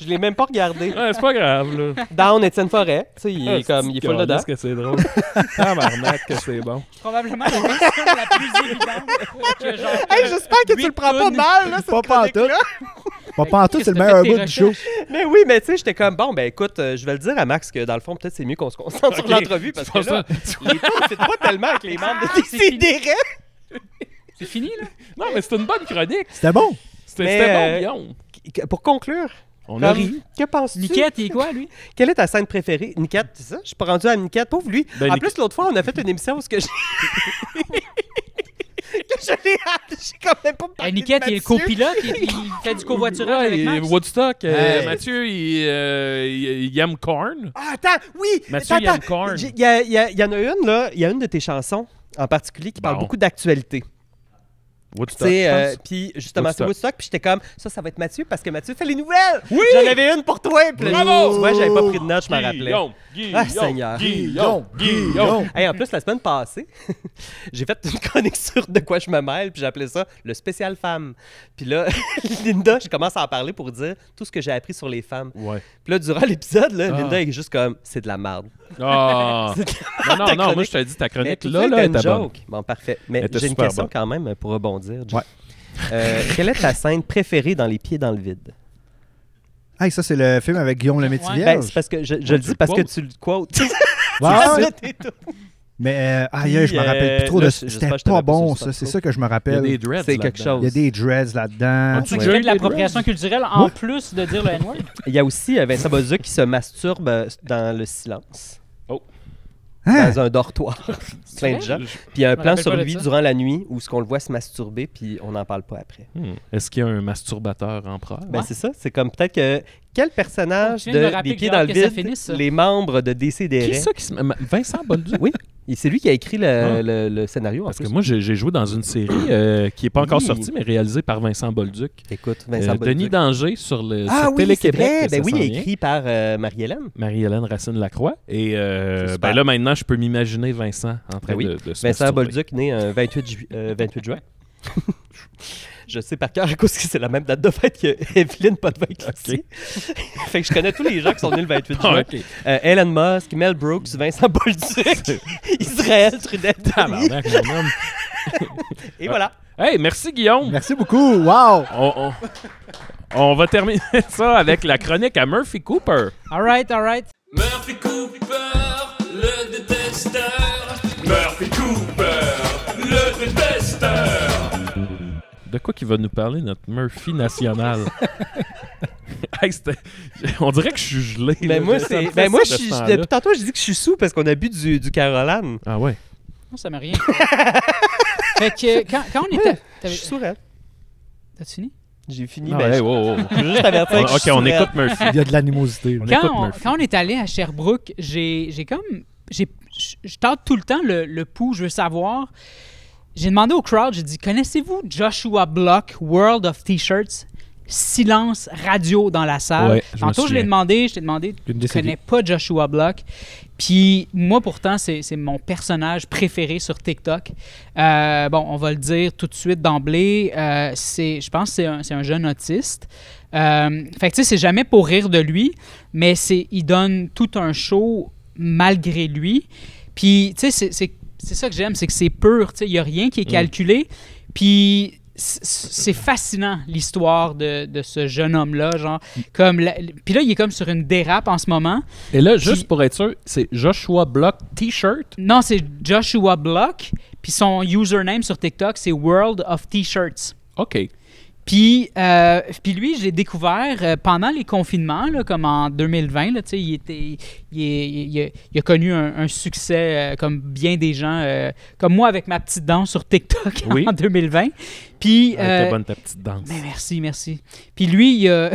Je l'ai même pas regardé. Ouais, c'est pas grave, là. Down Étienne Forêt, tu sais, il est comme, il est full dedans. Est-ce que c'est drôle? Tabarnak que c'est bon. Probablement la personne la plus évidente. Que genre, Hey, j'espère que tu le prends pas mal, là, cette Pas pantoute. chronique-là. Pas pantoute, c'est le Qu'est-ce que meilleur t'as bout fait du tes show. Mais oui, mais tu sais, j'étais comme, bon, ben écoute, je vais le dire à Max que dans le fond, peut-être c'est mieux qu'on se concentre sur Ok. l'entrevue parce que là, les temps ne fit pas tellement avec les membres de c'est fini. Décidérés. C'est fini, là? Non, mais c'est une bonne chronique. C'était bon. C'était Mais, bon, Guillaume. Pour conclure, On a comme, ri. que penses-tu? Niquette, il est quoi, lui? Quelle est ta scène préférée? Niquette, c'est ça? Je suis pas rendu à Niquette. Pauvre lui. Ben, En Niquette- plus, l'autre fois, on a fait une émission où ce que j'ai... que j'ai quand même pas parlé de Niquette, il est le Mathieu. copilote, il fait du covoiturage avec Ouais, Max. Woodstock, Hey. Mathieu, il aime corn. Ah, attends, oui! Mathieu, attends, il aime corn. Il y en a une, là. Il y a une de tes chansons en particulier qui parle Bon. beaucoup d'actualité. Tu Woodstock, sais, je pense. puis justement, c'est Woodstock. Woodstock, puis j'étais comme, ça va être Mathieu, parce que Mathieu fait les nouvelles! Oui! J'en avais une pour toi, puis là, Bravo! tu vois, j'avais pas pris de notes, je m'en rappelais. Ah, Seigneur. Guillaume. Hey, en plus, la semaine passée, j'ai fait une chronique sur De quoi je me mêle, puis j'appelais ça le spécial femme. Puis là, Linda, je commence à en parler pour dire tout ce que j'ai appris sur les femmes. Ouais. Puis là, durant l'épisode, là, Ah. Linda est juste comme, c'est de la merde. Ah. C'est de Non, ta non, moi, chronique. je te dis, ta Mais chronique, tout là, ça là, était elle une était bonne. joke. Bon, parfait. Mais Elle était j'ai une super question bonne. quand même pour rebondir. Jay. Ouais. Quelle est ta scène préférée dans Les Pieds dans le vide? Hey, ça, c'est le film avec Guillaume le Métivier. Ben, c'est parce que je le tu dis le parce que quotes. tu le quotes. Ouais. T'es tout. Mais, aïe, je me rappelle plus trop là, de je- ça. j'espère C'était que je t'avais pas pas bon, sur ça. le C'est top. ça que je me Il y a rappelle. des dreads C'est quelque là-dedans. chose. Il y a des dreads là-dedans. As-tu Il déjà fait eu de des l'appropriation culturelle en plus de dire le N-word. Il y a aussi Vincent Bozuc qui se masturbe dans le silence. Hein? Dans un dortoir. Plein de gens. Puis il y a un me plan rappelle sur pas de lui ça. durant la nuit où ce qu'on le voit se masturber puis on n'en parle pas après. Est-ce qu'il y a un masturbateur empereur? Ben c'est ça, c'est comme peut-être que quel personnage Je viens de me de rappeler Des que Pieds j'ai dans hâte le que ça vide, finisse, ça. les membres de DCDR? Qui est ça qui se... Vincent Bolduc? Oui, et c'est lui qui a écrit le scénario. Parce en que plus. moi, j'ai joué dans une série qui n'est pas encore Oui. sortie, mais réalisée par Vincent Bolduc. Écoute, Vincent Bolduc. Denis Danger sur Ah sur oui, c'est Télé-Québec. vrai. ça Ben oui, s'en vient. écrit par Marie-Hélène. Marie-Hélène Racine-Lacroix. Et super. ben là, maintenant, je peux m'imaginer Vincent en train Ben oui. de se Vincent masturber. Bolduc, né un 28 juin. Je sais par cœur à cause que c'est la même date de fête que Evelyne Potvin-Cloutier. Fait que je connais tous les gens qui sont nés le 28 juin. Ah, ok. Elon Musk, Mel Brooks, Vincent Bolduc, Israël Trudel. Tabarnak, mon homme. Et voilà. Hey, merci Guillaume. Merci beaucoup. Wow! On va terminer ça avec la chronique à Murphy Cooper. All right. Murphy Cooper, le détesteur. Murphy Cooper, le détesteur. De quoi qu'il va nous parler, notre Murphy national? Hey, on dirait que je suis gelé. Ben là. moi, Ça me c'est. fait Ben moi, ça je de ce suis. temps-là. Depuis tantôt, je dis que je suis sous parce qu'on a bu du Caroline. Ah ouais. Non, ça m'a rien. Fait que quand on était... Je suis sourd, hein. T'as fini? J'ai fini. Ah, Ben, hey, je wow, wow. je veux juste avertir que je Ok, suis on sourd. écoute Murphy. Il y a de l'animosité. là. Quand on est allé à Sherbrooke, je tâte tout le temps le pouls, je veux savoir. J'ai demandé au crowd, j'ai dit, connaissez-vous Joshua Block, World of T-shirts? Silence radio dans la salle. Ouais, je me Tantôt, je t'ai souviens. demandé, Une je décennie. connais pas Joshua Block. Puis moi, pourtant, c'est mon personnage préféré sur TikTok. Bon, on va le dire tout de suite d'emblée. Je pense que c'est un jeune autiste. Fait que tu sais, c'est jamais pour rire de lui, mais il donne tout un show malgré lui. Puis tu sais, c'est ça que j'aime, c'est que c'est pur. Tu sais, il n'y a rien qui est calculé. Puis c'est fascinant l'histoire de ce jeune homme-là, genre puis là il est comme sur une dérape en ce moment. Et là, juste pour être sûr, c'est Joshua Block T-shirt. Non, c'est Joshua Block, puis son username sur TikTok c'est World of T-shirts. OK. Puis lui, je l'ai découvert pendant les confinements, là, comme en 2020. Là, il a connu un succès comme bien des gens, comme moi avec ma petite danse sur TikTok Oui. en 2020. Puis, T'es bonne ta petite danse. mais merci. Puis lui, il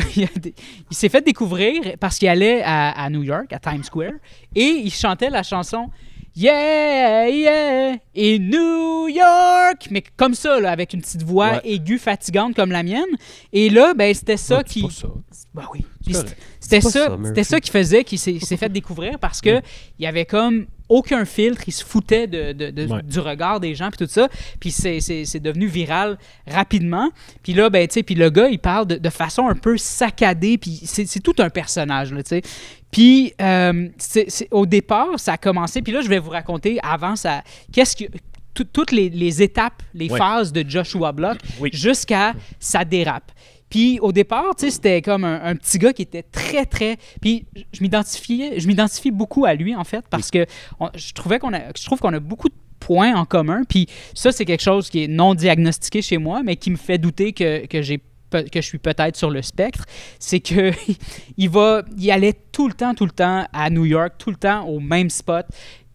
s'est fait découvrir parce qu'il allait à New York, à Times Square, et il chantait la chanson Yeah, yeah, in New York! Mais comme ça, là, avec une petite voix aiguë, fatigante comme la mienne. Et là, ben, c'était ça Non, qui. dis pas ça. Ben oui. Puis correct. C'était C'est pas ça, ça, Murphy. c'était ça qui faisait qu'il s'est fait découvrir parce que il y avait comme aucun filtre, il se foutait du regard des gens puis tout ça, puis c'est devenu viral rapidement. Puis là, ben tu sais, puis le gars il parle de façon un peu saccadée, puis c'est tout un personnage là, tu sais. Puis au départ, ça a commencé, puis là je vais vous raconter avant ça, toutes les étapes, les phases de Joshua Block jusqu'à sa dérape. Puis au départ, tu sais, c'était comme un petit gars qui était très, très... Puis je m'identifie beaucoup à lui, en fait, parce que je trouve qu'on a beaucoup de points en commun. Puis ça, c'est quelque chose qui est non diagnostiqué chez moi, mais qui me fait douter que je suis peut-être sur le spectre. C'est que il allait tout le temps à New York, tout le temps au même spot.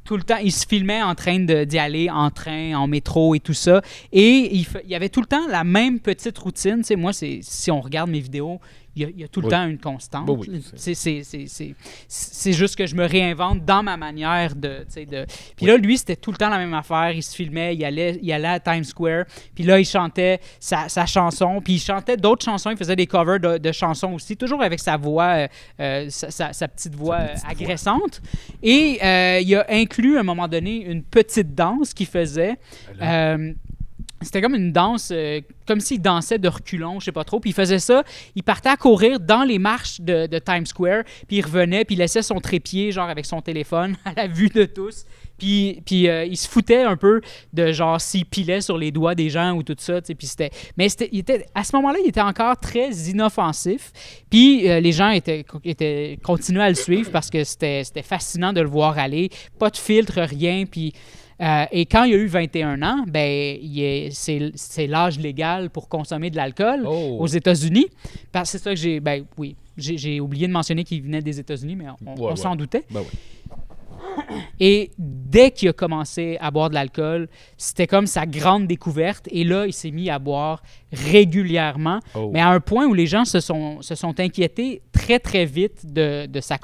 Tout le temps, il se filmait en train d'y aller en train, en métro et tout ça. Et il y avait tout le temps la même petite routine. Tu sais, moi, si on regarde mes vidéos, il y a tout le temps une constante. Oui. C'est juste que je me réinvente dans ma manière de... Puis là, lui, c'était tout le temps la même affaire. Il se filmait, il allait à Times Square. Puis là, il chantait sa chanson. Puis il chantait d'autres chansons. Il faisait des covers de chansons aussi, toujours avec sa voix, sa petite voix agressante. Et il a inclus, à un moment donné, une petite danse qu'il faisait. C'était comme une danse, comme s'il dansait de reculons, je sais pas trop. Puis il faisait ça, il partait à courir dans les marches de Times Square, puis il revenait, puis il laissait son trépied, genre avec son téléphone, à la vue de tous. Puis il se foutait un peu de genre s'il pilait sur les doigts des gens ou tout ça. Puis à ce moment-là, il était encore très inoffensif. Puis les gens continuaient à le suivre parce que c'était fascinant de le voir aller. Pas de filtre, rien. Puis... et quand il a eu 21 ans, ben, c'est l'âge légal pour consommer de l'alcool aux États-Unis. Parce que c'est ça que j'ai oublié de mentionner qu'il venait des États-Unis, mais on s'en doutait. Ben oui. Et dès qu'il a commencé à boire de l'alcool, c'était comme sa grande découverte. Et là, il s'est mis à boire régulièrement, mais à un point où les gens se sont inquiétés très, très vite de sa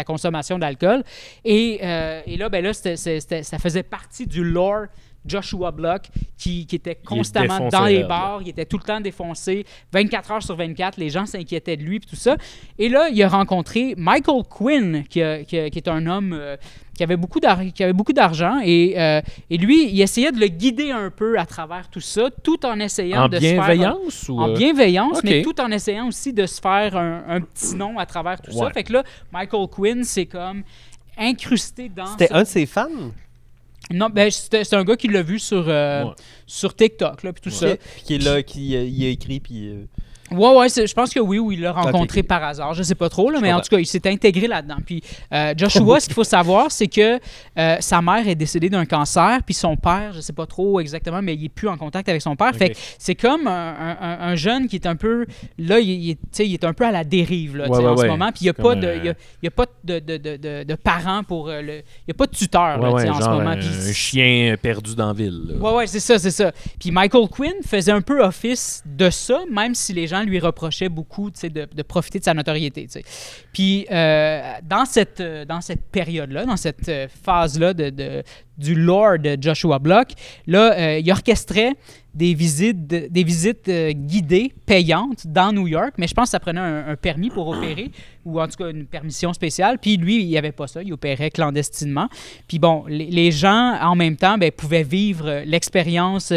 consommation d'alcool. Et là, ça faisait partie du lore Joshua Block qui était constamment dans les bars, il était tout le temps défoncé, 24 heures sur 24, les gens s'inquiétaient de lui et tout ça. Et là, il a rencontré Michael Quinn, qui est un homme qui avait beaucoup d'argent et lui, il essayait de le guider un peu à travers tout ça, tout en essayant de se faire... En bienveillance, mais tout en essayant aussi de se faire un petit nom à travers tout ça. Fait que là, Michael Quinn, c'est comme incrusté dans... C'était un de ses fans? Non, ben c'est un gars qui l'a vu sur TikTok, là, puis tout ça. Puis qui est là, qui a écrit, puis... Ouais, je pense que oui, il l'a rencontré par hasard, je sais pas trop, là, mais en tout cas, il s'est intégré là-dedans. Puis Joshua, ce qu'il faut savoir, c'est que sa mère est décédée d'un cancer, puis son père, je sais pas trop exactement, mais il est plus en contact avec son père. Fait que c'est comme un jeune qui est un peu, là, il est un peu à la dérive là, en ce moment, puis il n'y a pas de parents pour il n'y a pas de tuteur là, en ce moment. Un chien perdu dans la ville. Là. Ouais, c'est ça. Puis Michael Quinn faisait un peu office de ça, même si les gens lui reprochait beaucoup de profiter de sa notoriété. T'sais. Puis dans cette période-là, dans cette phase-là du lore de Joshua Block, là, il orchestrait des visites guidées, payantes, dans New York, mais je pense que ça prenait un permis pour opérer, ou en tout cas une permission spéciale. Puis lui, il n'y avait pas ça, il opérait clandestinement. Puis bon, les gens, en même temps, pouvaient vivre l'expérience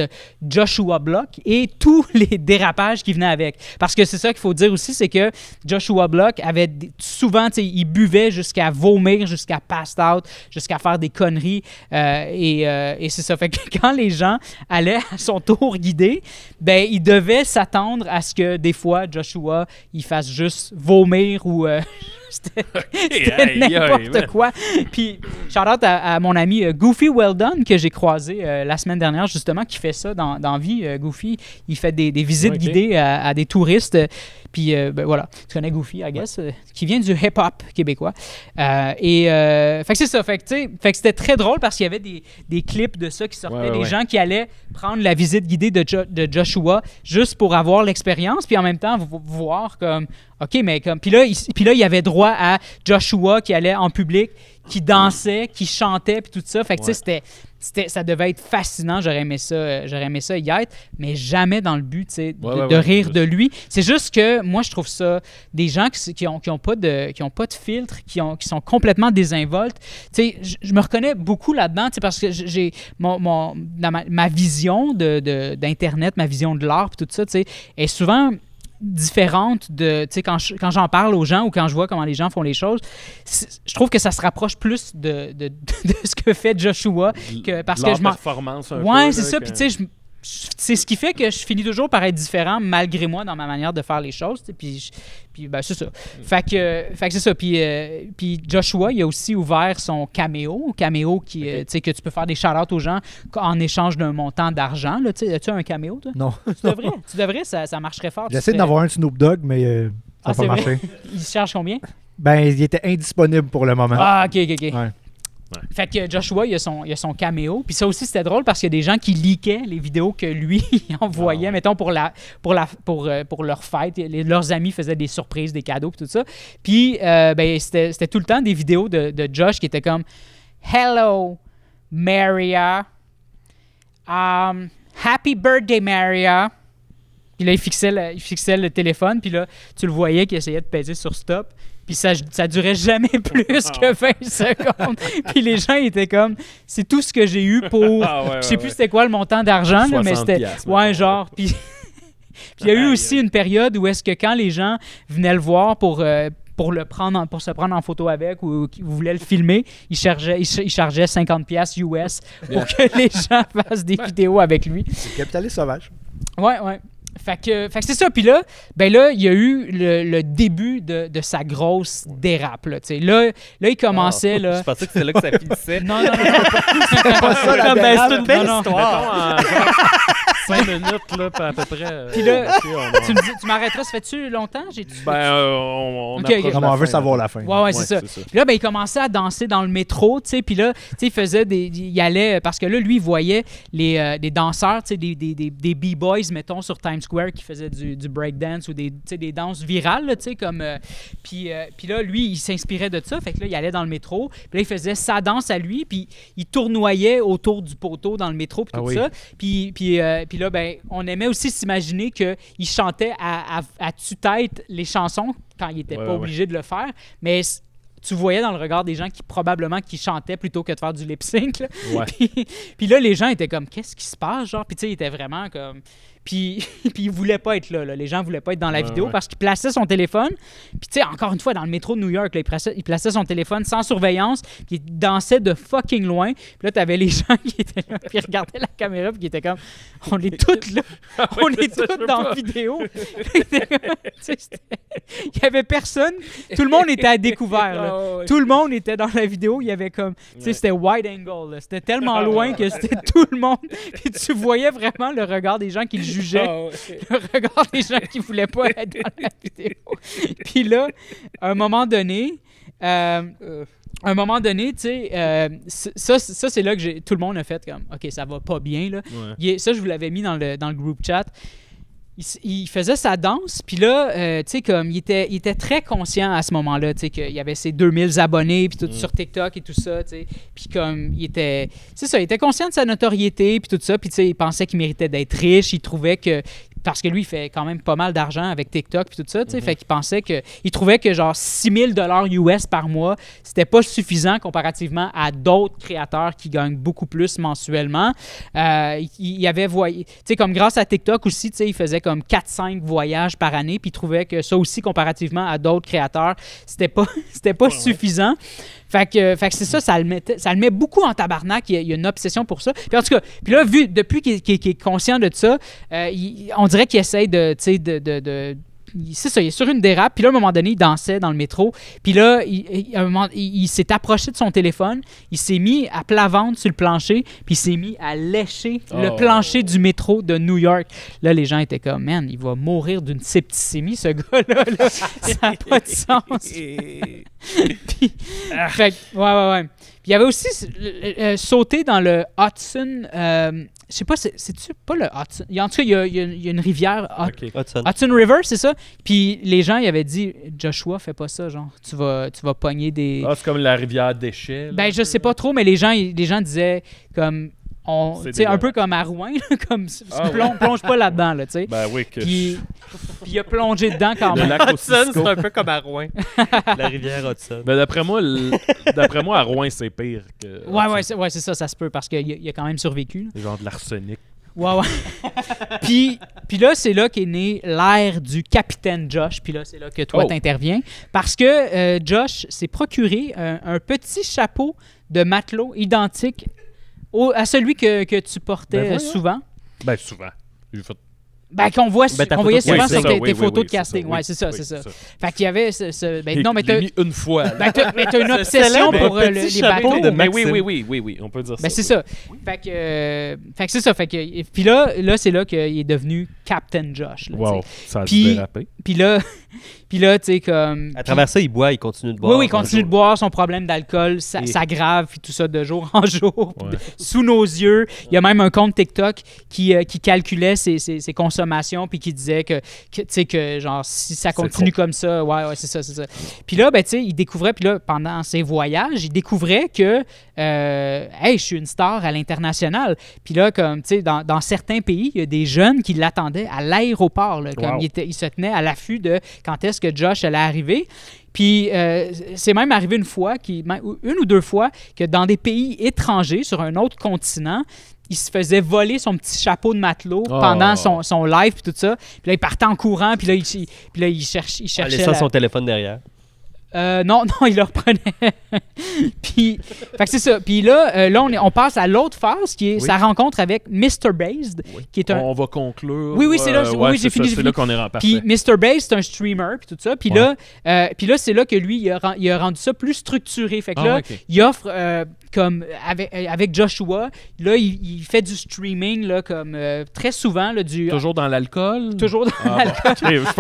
Joshua Block et tous les dérapages qui venaient avec. Parce que c'est ça qu'il faut dire aussi, c'est que Joshua Block avait souvent, il buvait jusqu'à vomir, jusqu'à pass out, jusqu'à faire des conneries. Et c'est ça. Fait que quand les gens allaient à son tour guidé, ils devaient s'attendre à ce que des fois, Joshua, il fasse juste vomir ou... c'était n'importe quoi. Puis, shout-out à mon ami Goofy Weldon, que j'ai croisé la semaine dernière, justement, qui fait ça dans vie. Goofy, il fait des visites guidées à des touristes. Puis, voilà, tu connais Goofy, I guess, qui vient du hip-hop québécois. Fait que c'est ça. Fait que c'était très drôle parce qu'il y avait des clips de ça qui sortaient, des gens qui allaient prendre la visite guidée de Joshua juste pour avoir l'expérience, puis en même temps voir comme... OK, mais comme... Puis là, il y avait droit à Joshua qui allait en public, qui dansait, qui chantait, puis tout ça. Fait que, tu sais, ça devait être fascinant. J'aurais aimé ça y être, mais jamais dans le but, tu sais, de rire de lui. C'est juste que moi, je trouve ça... Des gens qui ont pas de filtre, qui sont complètement désinvoltes. Tu sais, je me reconnais beaucoup là-dedans, tu sais, parce que j'ai... ma vision d'Internet, ma vision de l'art, puis tout ça, tu sais, est souvent... différente de, tu sais, quand j'en parle aux gens ou quand je vois comment les gens font les choses, je trouve que ça se rapproche plus de ce que fait Joshua parce que je m'en... performance un peu. Ouais, c'est ça, puis tu sais, c'est ce qui fait que je finis toujours par être différent malgré moi dans ma manière de faire les choses, puis c'est ça. Fait que c'est ça. Puis Joshua, il a aussi ouvert son Cameo qui, tu sais, que tu peux faire des shout-outs aux gens en échange d'un montant d'argent. As-tu un Cameo, toi? Non. Tu devrais, ça marcherait fort. J'essaie d'en avoir un Snoop Dogg, mais ça n'a pas marché. Il se charge combien? Il était indisponible pour le moment. Ah, OK. Ouais. Ouais. Fait que Joshua, il a son Cameo. Puis ça aussi, c'était drôle parce qu'il y a des gens qui leakaient les vidéos que lui il envoyait, mettons, pour leur fête. Leurs amis faisaient des surprises, des cadeaux, tout ça. Puis c'était tout le temps des vidéos de Josh qui étaient comme « Hello, Maria. Happy birthday, Maria. » Puis là, il fixait le téléphone. Puis là, tu le voyais qu'il essayait de peser sur stop. Puis ça durait jamais plus que 20 secondes. Puis les gens étaient comme, c'est tout ce que j'ai eu pour... je sais plus c'était quoi le montant d'argent, là, mais c'était... Ouais, genre... Puis il y a eu aussi une période où est-ce que quand les gens venaient le voir pour se prendre en photo avec ou qui voulaient le filmer, ils chargeaient 50$ US pour que les gens fassent des vidéos avec lui. C'est capitaliste sauvage. Ouais. Fait que c'est ça. Puis là, il y a eu le début de sa grosse dérape. Là, il commençait... Là... Je pensais que c'était là que ça finissait. Non. C'est pas ça, la dérape. C'est une belle histoire. 5 minutes, là, à peu près. Puis là, ok, on- tu m'arrêteras, ça fait-tu longtemps? Ben, on Ok, approche ok. la Comme on veut fin, savoir là. la fin. Ouais, c'est ça. Puis là, ben, il commençait à danser dans le métro, tu sais. Puis là, tu sais, il faisait il allait, parce que là, lui, il voyait des danseurs, tu sais, des B-boys, mettons, sur Times Square qui faisaient du breakdance ou des danses virales, là, tu sais, comme. Puis là, lui, il s'inspirait de ça. Fait que là, il allait dans le métro. Puis là, il faisait sa danse à lui. Puis il tournoyait autour du poteau dans le métro. Puis tout oui. ça. Puis là, ben, on aimait aussi s'imaginer qu'il chantait à tue-tête les chansons quand il n'était pas obligé de le faire. Mais tu voyais dans le regard des gens qui probablement qui chantaient plutôt que de faire du lip-sync. Là. Ouais. Puis là, les gens étaient comme, qu'est-ce qui se passe? Genre, puis tu sais, ils étaient vraiment comme. Puis ils voulaient pas être là. Les gens voulaient pas être dans la vidéo parce qu'il plaçait son téléphone. Puis tu sais, encore une fois, dans le métro de New York, là, il plaçait son téléphone sans surveillance. Puis il dansait de fucking loin. Puis là, t'avais les gens qui étaient là, puis ils regardaient la caméra, puis qui étaient comme, on est toutes là. On est toutes dans la vidéo. Il y avait personne. Tout le monde était à découvert. Là. Tout le monde était dans la vidéo. Il y avait comme, tu sais, c'était wide angle. Là. C'était tellement loin que c'était tout le monde. Puis tu voyais vraiment le regard des gens qui le jugeaient. Le regard des gens qui voulaient pas être dans la vidéo. Puis là, à un moment donné, tu sais, ça c'est là que tout le monde a fait comme, OK, ça va pas bien. Là. Ouais. Ça, je vous l'avais mis dans le group chat. Il faisait sa danse, puis là, tu sais, comme, il était très conscient à ce moment-là, tu sais, qu'il y avait ses 2000 abonnés, puis tout sur TikTok et tout ça, tu sais. Puis comme, il était conscient de sa notoriété, puis tout ça, puis tu sais, il pensait qu'il méritait d'être riche, il trouvait que, parce que lui, il fait quand même pas mal d'argent avec TikTok puis tout ça, tu sais, fait qu'il pensait il trouvait que genre $6,000 US par mois, c'était pas suffisant comparativement à d'autres créateurs qui gagnent beaucoup plus mensuellement. Il avait tu sais, comme grâce à TikTok aussi, tu sais, il faisait comme 4-5 voyages par année, puis il trouvait que ça aussi, comparativement à d'autres créateurs, c'était pas suffisant. Fait que c'est ça le met beaucoup en tabarnak. Il y a une obsession pour ça. Puis en tout cas, puis là, depuis qu'il est conscient de ça, on dirait qu'il essaye de c'est ça, il est sur une dérape. Puis là, à un moment donné, il dansait dans le métro. Puis là, il s'est approché de son téléphone. Il s'est mis à plat ventre sur le plancher. Puis il s'est mis à lécher le plancher du métro de New York. Là, les gens étaient comme, man, il va mourir d'une septicémie, ce gars-là. Là. Ça n'a pas de sens. Puis, fait, ouais. Puis il y avait aussi sauté dans le Hudson. Je sais pas, c'est-tu pas le Hudson? En tout cas, il y a une rivière, Hudson River, c'est ça? Puis les gens, ils avaient dit, Joshua, fais pas ça, genre, tu vas pogner des... Ah, c'est comme la rivière déchets. Là. Ben, je sais pas trop, mais les gens disaient comme... Tu sais, un peu comme à Rouen, là, comme plonge pas là-dedans, là, tu sais. Ben oui, que... Puis il a plongé dedans quand même. Le lac Hudson, c'est un peu comme à Rouen. La rivière Hudson. Ben d'après moi, à Rouen, c'est pire que... Ouais, c'est ça se peut, parce qu'il a quand même survécu. Là. Genre de l'arsenic. Ouais. Puis là, c'est là qu'est né l'ère du Capitaine Josh. Puis là, c'est là que toi, t'interviens. Parce que Josh s'est procuré un petit chapeau de matelot identique à celui que tu portais souvent. Ben souvent. J'ai fait... Ben, qu'on voyait souvent sur tes photos de c'est casting. ça, c'est ça. Fait qu'il y avait non, mais je l'ai mis une fois. Ben, t'as une obsession pour les bateaux. Mais oui, on peut dire ça. Ben, c'est ça. Fait que c'est ça. Fait que, puis là, c'est là qu'il est devenu Captain Josh. Là, wow, ça a puis, dérapé. Puis là, tu sais, comme... À travers ça, il boit, il continue de boire. Oui, il continue de boire. Son problème d'alcool s'aggrave, puis tout ça de jour en jour, sous nos yeux. Il y a même un compte TikTok qui calculait ses consommations, puis qui disait que tu sais, que genre, si ça continue comme ça, c'est ça. Puis là, ben, tu sais, il découvrait, puis là, pendant ses voyages, il découvrait que, hey, je suis une star à l'international. Puis là, comme, tu sais, dans certains pays, il y a des jeunes qui l'attendaient à l'aéroport, là, comme il se tenait à l'affût de quand est-ce que Josh allait arriver. Puis c'est même arrivé une ou deux fois, que dans des pays étrangers, sur un autre continent, il se faisait voler son petit chapeau de matelot pendant son live puis tout ça. Puis là, il partait en courant, puis là, il cherchait... En laissant son téléphone derrière. Non, il le reprenait. Puis, fait que c'est ça. Puis là, on passe à l'autre phase qui est sa rencontre avec Mr. Based, qui est un... On va conclure. Oui, c'est là. ouais, oui, j'ai fini. C'est là qu'on est rendu. Puis Mr. Based, c'est un streamer, puis tout ça. Puis là, c'est là que lui, il a rendu ça plus structuré. Fait que là, il offre, comme avec Joshua, là, il fait du streaming, là, comme très souvent. Là, Toujours dans l'alcool? Toujours dans l'alcool. Okay. Je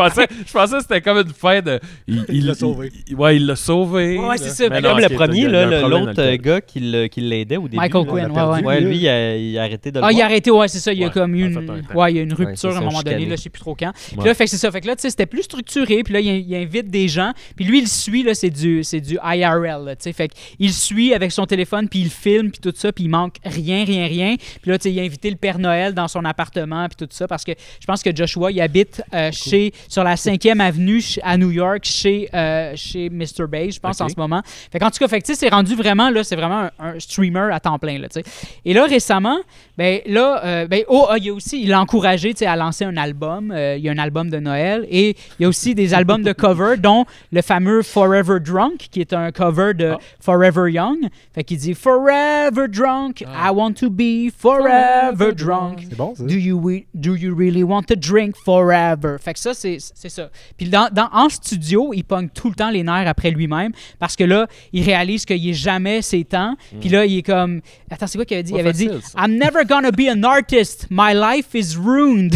pensais que c'était comme une fin de... Il l'a sauvé. Ouais, il l'a sauvé. Ouais, c'est ça. Mais comme le premier, l'autre gars qui l'aidait au début. Michael Quinn, ouais. Lui, il a arrêté de le voir. Il a arrêté, ouais, c'est ça. Il y a comme il y a une rupture à un moment donné, là, je sais plus trop quand. Puis là, fait que c'est ça. Fait que là, tu sais, c'était plus structuré. Puis là, il invite des gens. Puis lui, il suit, là, c'est du IRL, là, tu sais. Fait qu'il suit avec son téléphone, puis il filme, puis tout ça, puis il manque rien. Puis là, tu sais, il a invité le Père Noël dans son appartement, puis tout ça, parce que je pense que Joshua, il habite sur la 5e avenue à New York, chez Mr. Bay, je pense, en ce moment. Fait qu'en tout cas, fait que, tu sais, c'est rendu vraiment, là, c'est vraiment un streamer à temps plein, là, tu sais. Et là, récemment, il a aussi, il a encouragé, tu sais, à lancer un album. Il y a un album de Noël, et il y a aussi des albums de cover, dont le fameux Forever Drunk, qui est un cover de Forever Young. Fait qu'il dit Forever Drunk, I want to be forever drunk. C'est bon, ça. Do you really want to drink forever? Fait que ça, c'est ça. Puis en studio, il pogne tout le temps les nerfs après lui-même, parce que là, il réalise qu'il est jamais ses temps. Puis là, il est comme... Attends, c'est quoi qu'il avait dit? Il avait dit « I'm never gonna be an artist. My life is ruined. »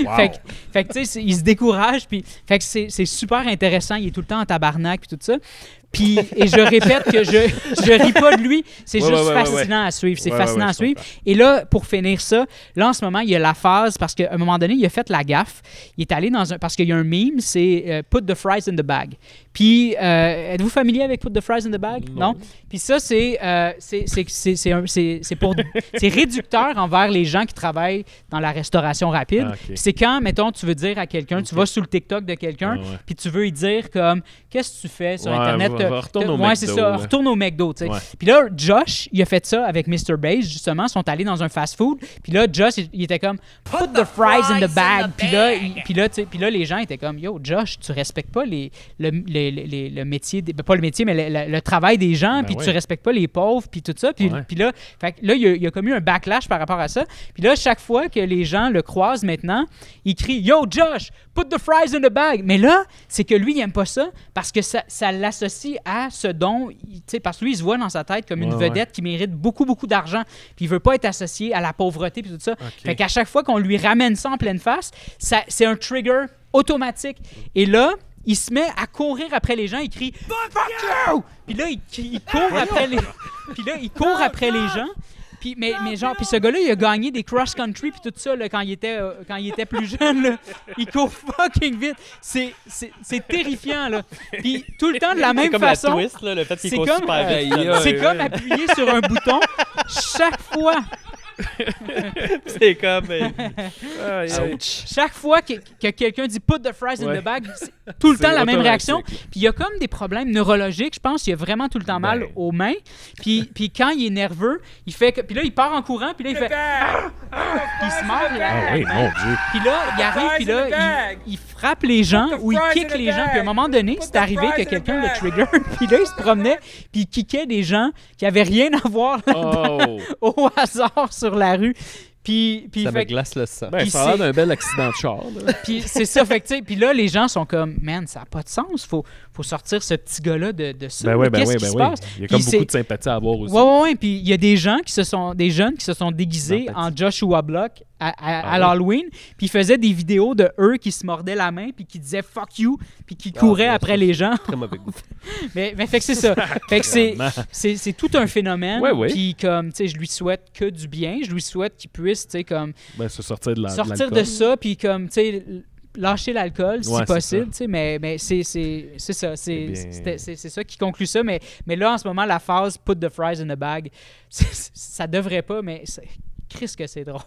Wow. Fait que tu sais, il se décourage, puis fait que c'est super intéressant, il est tout le temps en tabarnak, puis tout ça. Puis, et je répète que je ris pas de lui, c'est juste fascinant à suivre, c'est fascinant à suivre. Et là, pour finir ça, là en ce moment, il y a la phase, parce qu'à un moment donné, il a fait la gaffe, il est allé parce qu'il y a un meme, c'est Put the fries in the bag. Puis, êtes-vous familier avec Put the fries in the bag? Non? Puis ça, c'est réducteur envers les gens qui travaillent dans la restauration rapide. Puis c'est quand, mettons, tu veux dire à quelqu'un, tu vas sur le TikTok de quelqu'un, puis tu veux lui dire comme, qu'est-ce que tu fais sur Internet? C'est ça, retourne au McDo, tu sais. Puis là, Josh, il a fait ça avec Mr. Base, justement, ils sont allés dans un fast-food. Puis là, Josh, il était comme, put the fries in the bag. Puis là, les gens étaient comme, yo, Josh, tu respectes pas le métier, pas le métier, mais le travail des gens, puis tu respectes pas les pauvres, puis tout ça. Puis là, il y a comme eu un backlash par rapport à ça. Puis là, chaque fois que les gens le croisent maintenant, il crie, yo, Josh, put the fries in the bag. Mais là, c'est que lui, il aime pas ça, parce que ça l'associe à ce dont, parce que lui, il se voit dans sa tête comme une vedette qui mérite beaucoup, beaucoup d'argent, puis il veut pas être associé à la pauvreté, puis tout ça. Fait qu'à chaque fois qu'on lui ramène ça en pleine face, c'est un trigger automatique. Et là, il se met à courir après les gens, il crie « Fuck you! » Puis là, il court après les... Puis là, il court après les gens. Puis, mais genre, puis ce gars-là, il a gagné des cross-country puis tout ça là, quand il était plus jeune. Là. Il court fucking vite. C'est terrifiant, là. Puis tout le temps de la même façon. C'est comme la twist, là, le fait qu'il court super vite. C'est comme appuyer sur un bouton chaque fois. C'est comme... Chaque fois que quelqu'un dit « put the fries in the bag », c'est tout le temps la même réaction. Puis il y a comme des problèmes neurologiques, je pense. Il a vraiment tout le temps mal aux mains. Puis quand il est nerveux, il fait que... Puis là, il part en courant, puis là, il fait... Puis il se mord la main. Puis là, il arrive, puis là, il frappe les gens ou il kick les gens. Puis à un moment donné, c'est arrivé que quelqu'un le trigger. Puis là, il se promenait, puis il kickait des gens qui avaient rien à voir au hasard sur la rue. Puis ça me glace le sang. Ça a l'air d'un bel accident de char. Puis c'est ça, fait que tu sais, puis là les gens sont comme man, ça n'a pas de sens, faut sortir ce petit gars-là de ça. Qu'est-ce qui se passe? Il y a comme beaucoup de sympathie à avoir aussi. Ouais, puis il y a des jeunes qui se sont déguisés en Joshua Block à l'Halloween, puis ils faisaient des vidéos de eux qui se mordaient la main puis qui disaient fuck you, puis qui couraient après les gens. Très mauvais goût. mais fait que c'est ça. Fait que c'est tout un phénomène. Puis comme tu sais, je lui souhaite que du bien, je lui souhaite qu'il puisse tu sais comme se sortir de de ça, puis comme tu sais lâcher l'alcool si possible, tu sais, mais c'est ça, c'est ça qui conclut ça, mais là en ce moment la phase put the fries in the bag, ça devrait pas, mais Chris que c'est drôle.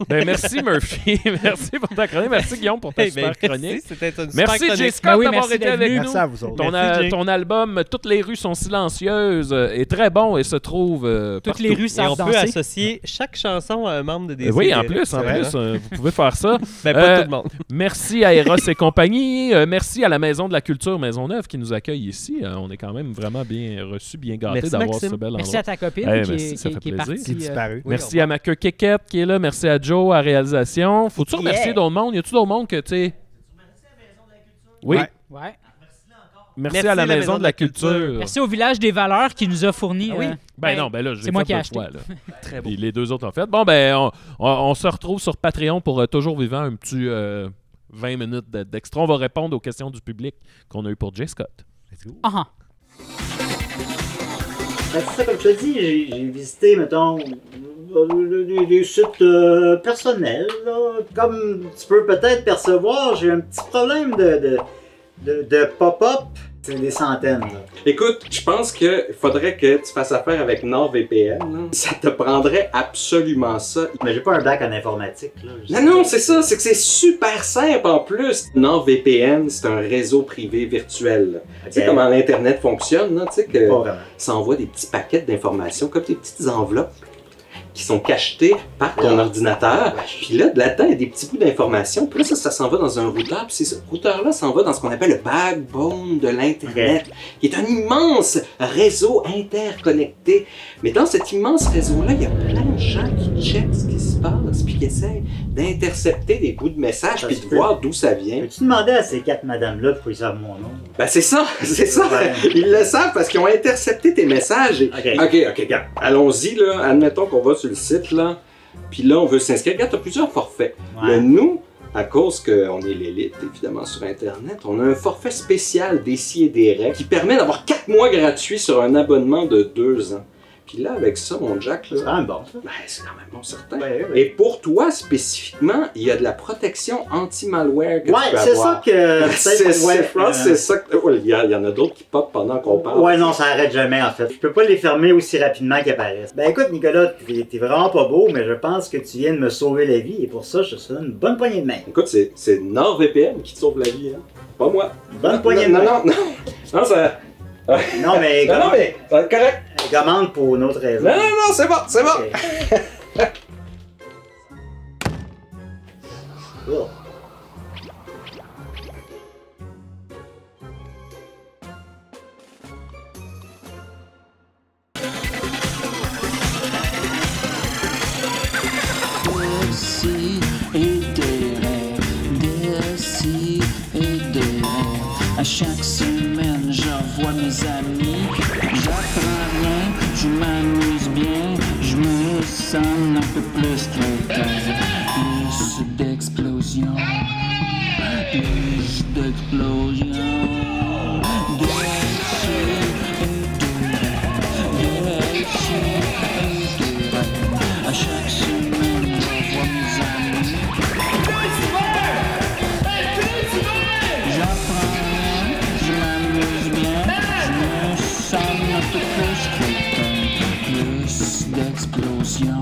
Ben, merci Murphy. Merci pour ta chronique. Merci Guillaume pour ta Eh ben, super chronique. merci, c'était une super Merci chronique. Jay Scott Ben oui, d'avoir merci été d'être avec venu. nous. Merci à vous autres. Ton album Toutes les rues sont silencieuses est très bon et se trouve Toutes partout. les rues Et savent on peut danser. associer chaque chanson à un membre de DC. Oui, en plus, vrai, hein? vous pouvez faire ça. Ben, pas tout le monde. Merci à Eros et compagnie. Merci à la Maison de la Culture Maisonneuve qui nous accueille ici. On est quand même vraiment bien reçus, bien gâtés Merci, d'avoir Maxime. ce bel endroit. Merci à ta copine Eh, qui, merci, est, ça qui, fait qui est plaisir. partie. Qui est disparu. Oui, Merci à ma queue Kékette qui est là. Merci à Joe à la réalisation. Faut-tu Yeah. remercier d'autres mondes? Y a-tu d'autres mondes que, tu sais... Oui. Ouais. Ouais. Merci à la Maison de la Culture. Merci au Village des Valeurs qui nous a fourni. Ben non, ben là, j'ai c'est moi fait qui ai deux acheté. fois, là. Très beau. Puis les deux autres ont fait. Bon, ben, on se retrouve sur Patreon pour Toujours Vivant, un petit 20 minutes d'extra. On va répondre aux questions du public qu'on a eues pour Jay Scott. Ah, ah. Ben, c'est ça, comme je te dis, j'ai visité, mettons, des sites personnels. Là. Comme tu peux peut-être percevoir, j'ai un petit problème de pop-up. C'est des centaines. Là. Écoute, je pense qu'il faudrait que tu fasses affaire avec NordVPN. Là. Ça te prendrait absolument ça. Mais j'ai pas un bac en informatique. Là. Non, c'est ça, c'est que c'est super simple en plus. NordVPN, c'est un réseau privé virtuel. Là. Okay. Tu sais comment l'Internet fonctionne, là, tu sais que Pas vraiment. ça envoie des petits paquets d'informations, comme des petites enveloppes qui sont cachetées par ton ordinateur. Puis là, là-dedans, il y a des petits bouts d'informations. Puis là, ça s'en va dans un routeur. Puis ce routeur-là s'en va dans ce qu'on appelle le backbone de l'Internet, qui est un immense réseau interconnecté. Mais dans cet immense réseau-là, il y a plein de gens qui checkent ce qui se passe, puis qui essayent d'intercepter des bouts de messages, puis de voir d'où ça vient. Peux-tu demander à ces 4 madames-là pourquoi ils savent mon nom? Ben c'est ça, c'est ça. Ouais. Ils le savent parce qu'ils ont intercepté tes messages. Et... OK, regarde. Allons-y, là. Admettons qu'on va sur le site, là. Puis là, on veut s'inscrire. Regarde, t'as plusieurs forfaits. Ouais. Mais nous, à cause qu'on est l'élite, évidemment, sur Internet, on a un forfait spécial des si et des règles qui permet d'avoir 4 mois gratuits sur un abonnement de 2 ans. Puis là, avec ça, mon Jack, là... C'est quand même bon, ça. Ben, c'est quand même bon, certain. Ouais, ouais. Et pour toi, spécifiquement, il y a de la protection anti-malware que tu peux c'est avoir. ça que... C'est ça que... Ouais, il y en a d'autres qui pop pendant qu'on parle. Ouais, non, ça arrête jamais, en fait. Je peux pas les fermer aussi rapidement qu'ils apparaissent. Ben écoute, Nicolas, t'es vraiment pas beau, mais je pense que tu viens de me sauver la vie, et pour ça, je te donne une bonne poignée de main. Écoute, c'est NordVPN qui te sauve la vie, hein. Pas moi. Une bonne poignée de main. Non, ça... Non, mais... Non, mais ça va être correct. Commande pour une autre raison. Non, c'est bon. Ok. Cool. Des et des rêves, des et des rêves. À chaque semaine, je vois mes amis. J'apprends rien, je m'amuse bien. Je me sens un peu plus quelqu'un. Plus d'explosion, plus d'explosion. À chaque semaine, je vois mes amis. J'apprends rien, je m'amuse bien. Je me sens un peu plus quelqu'un. Plus d'explosion.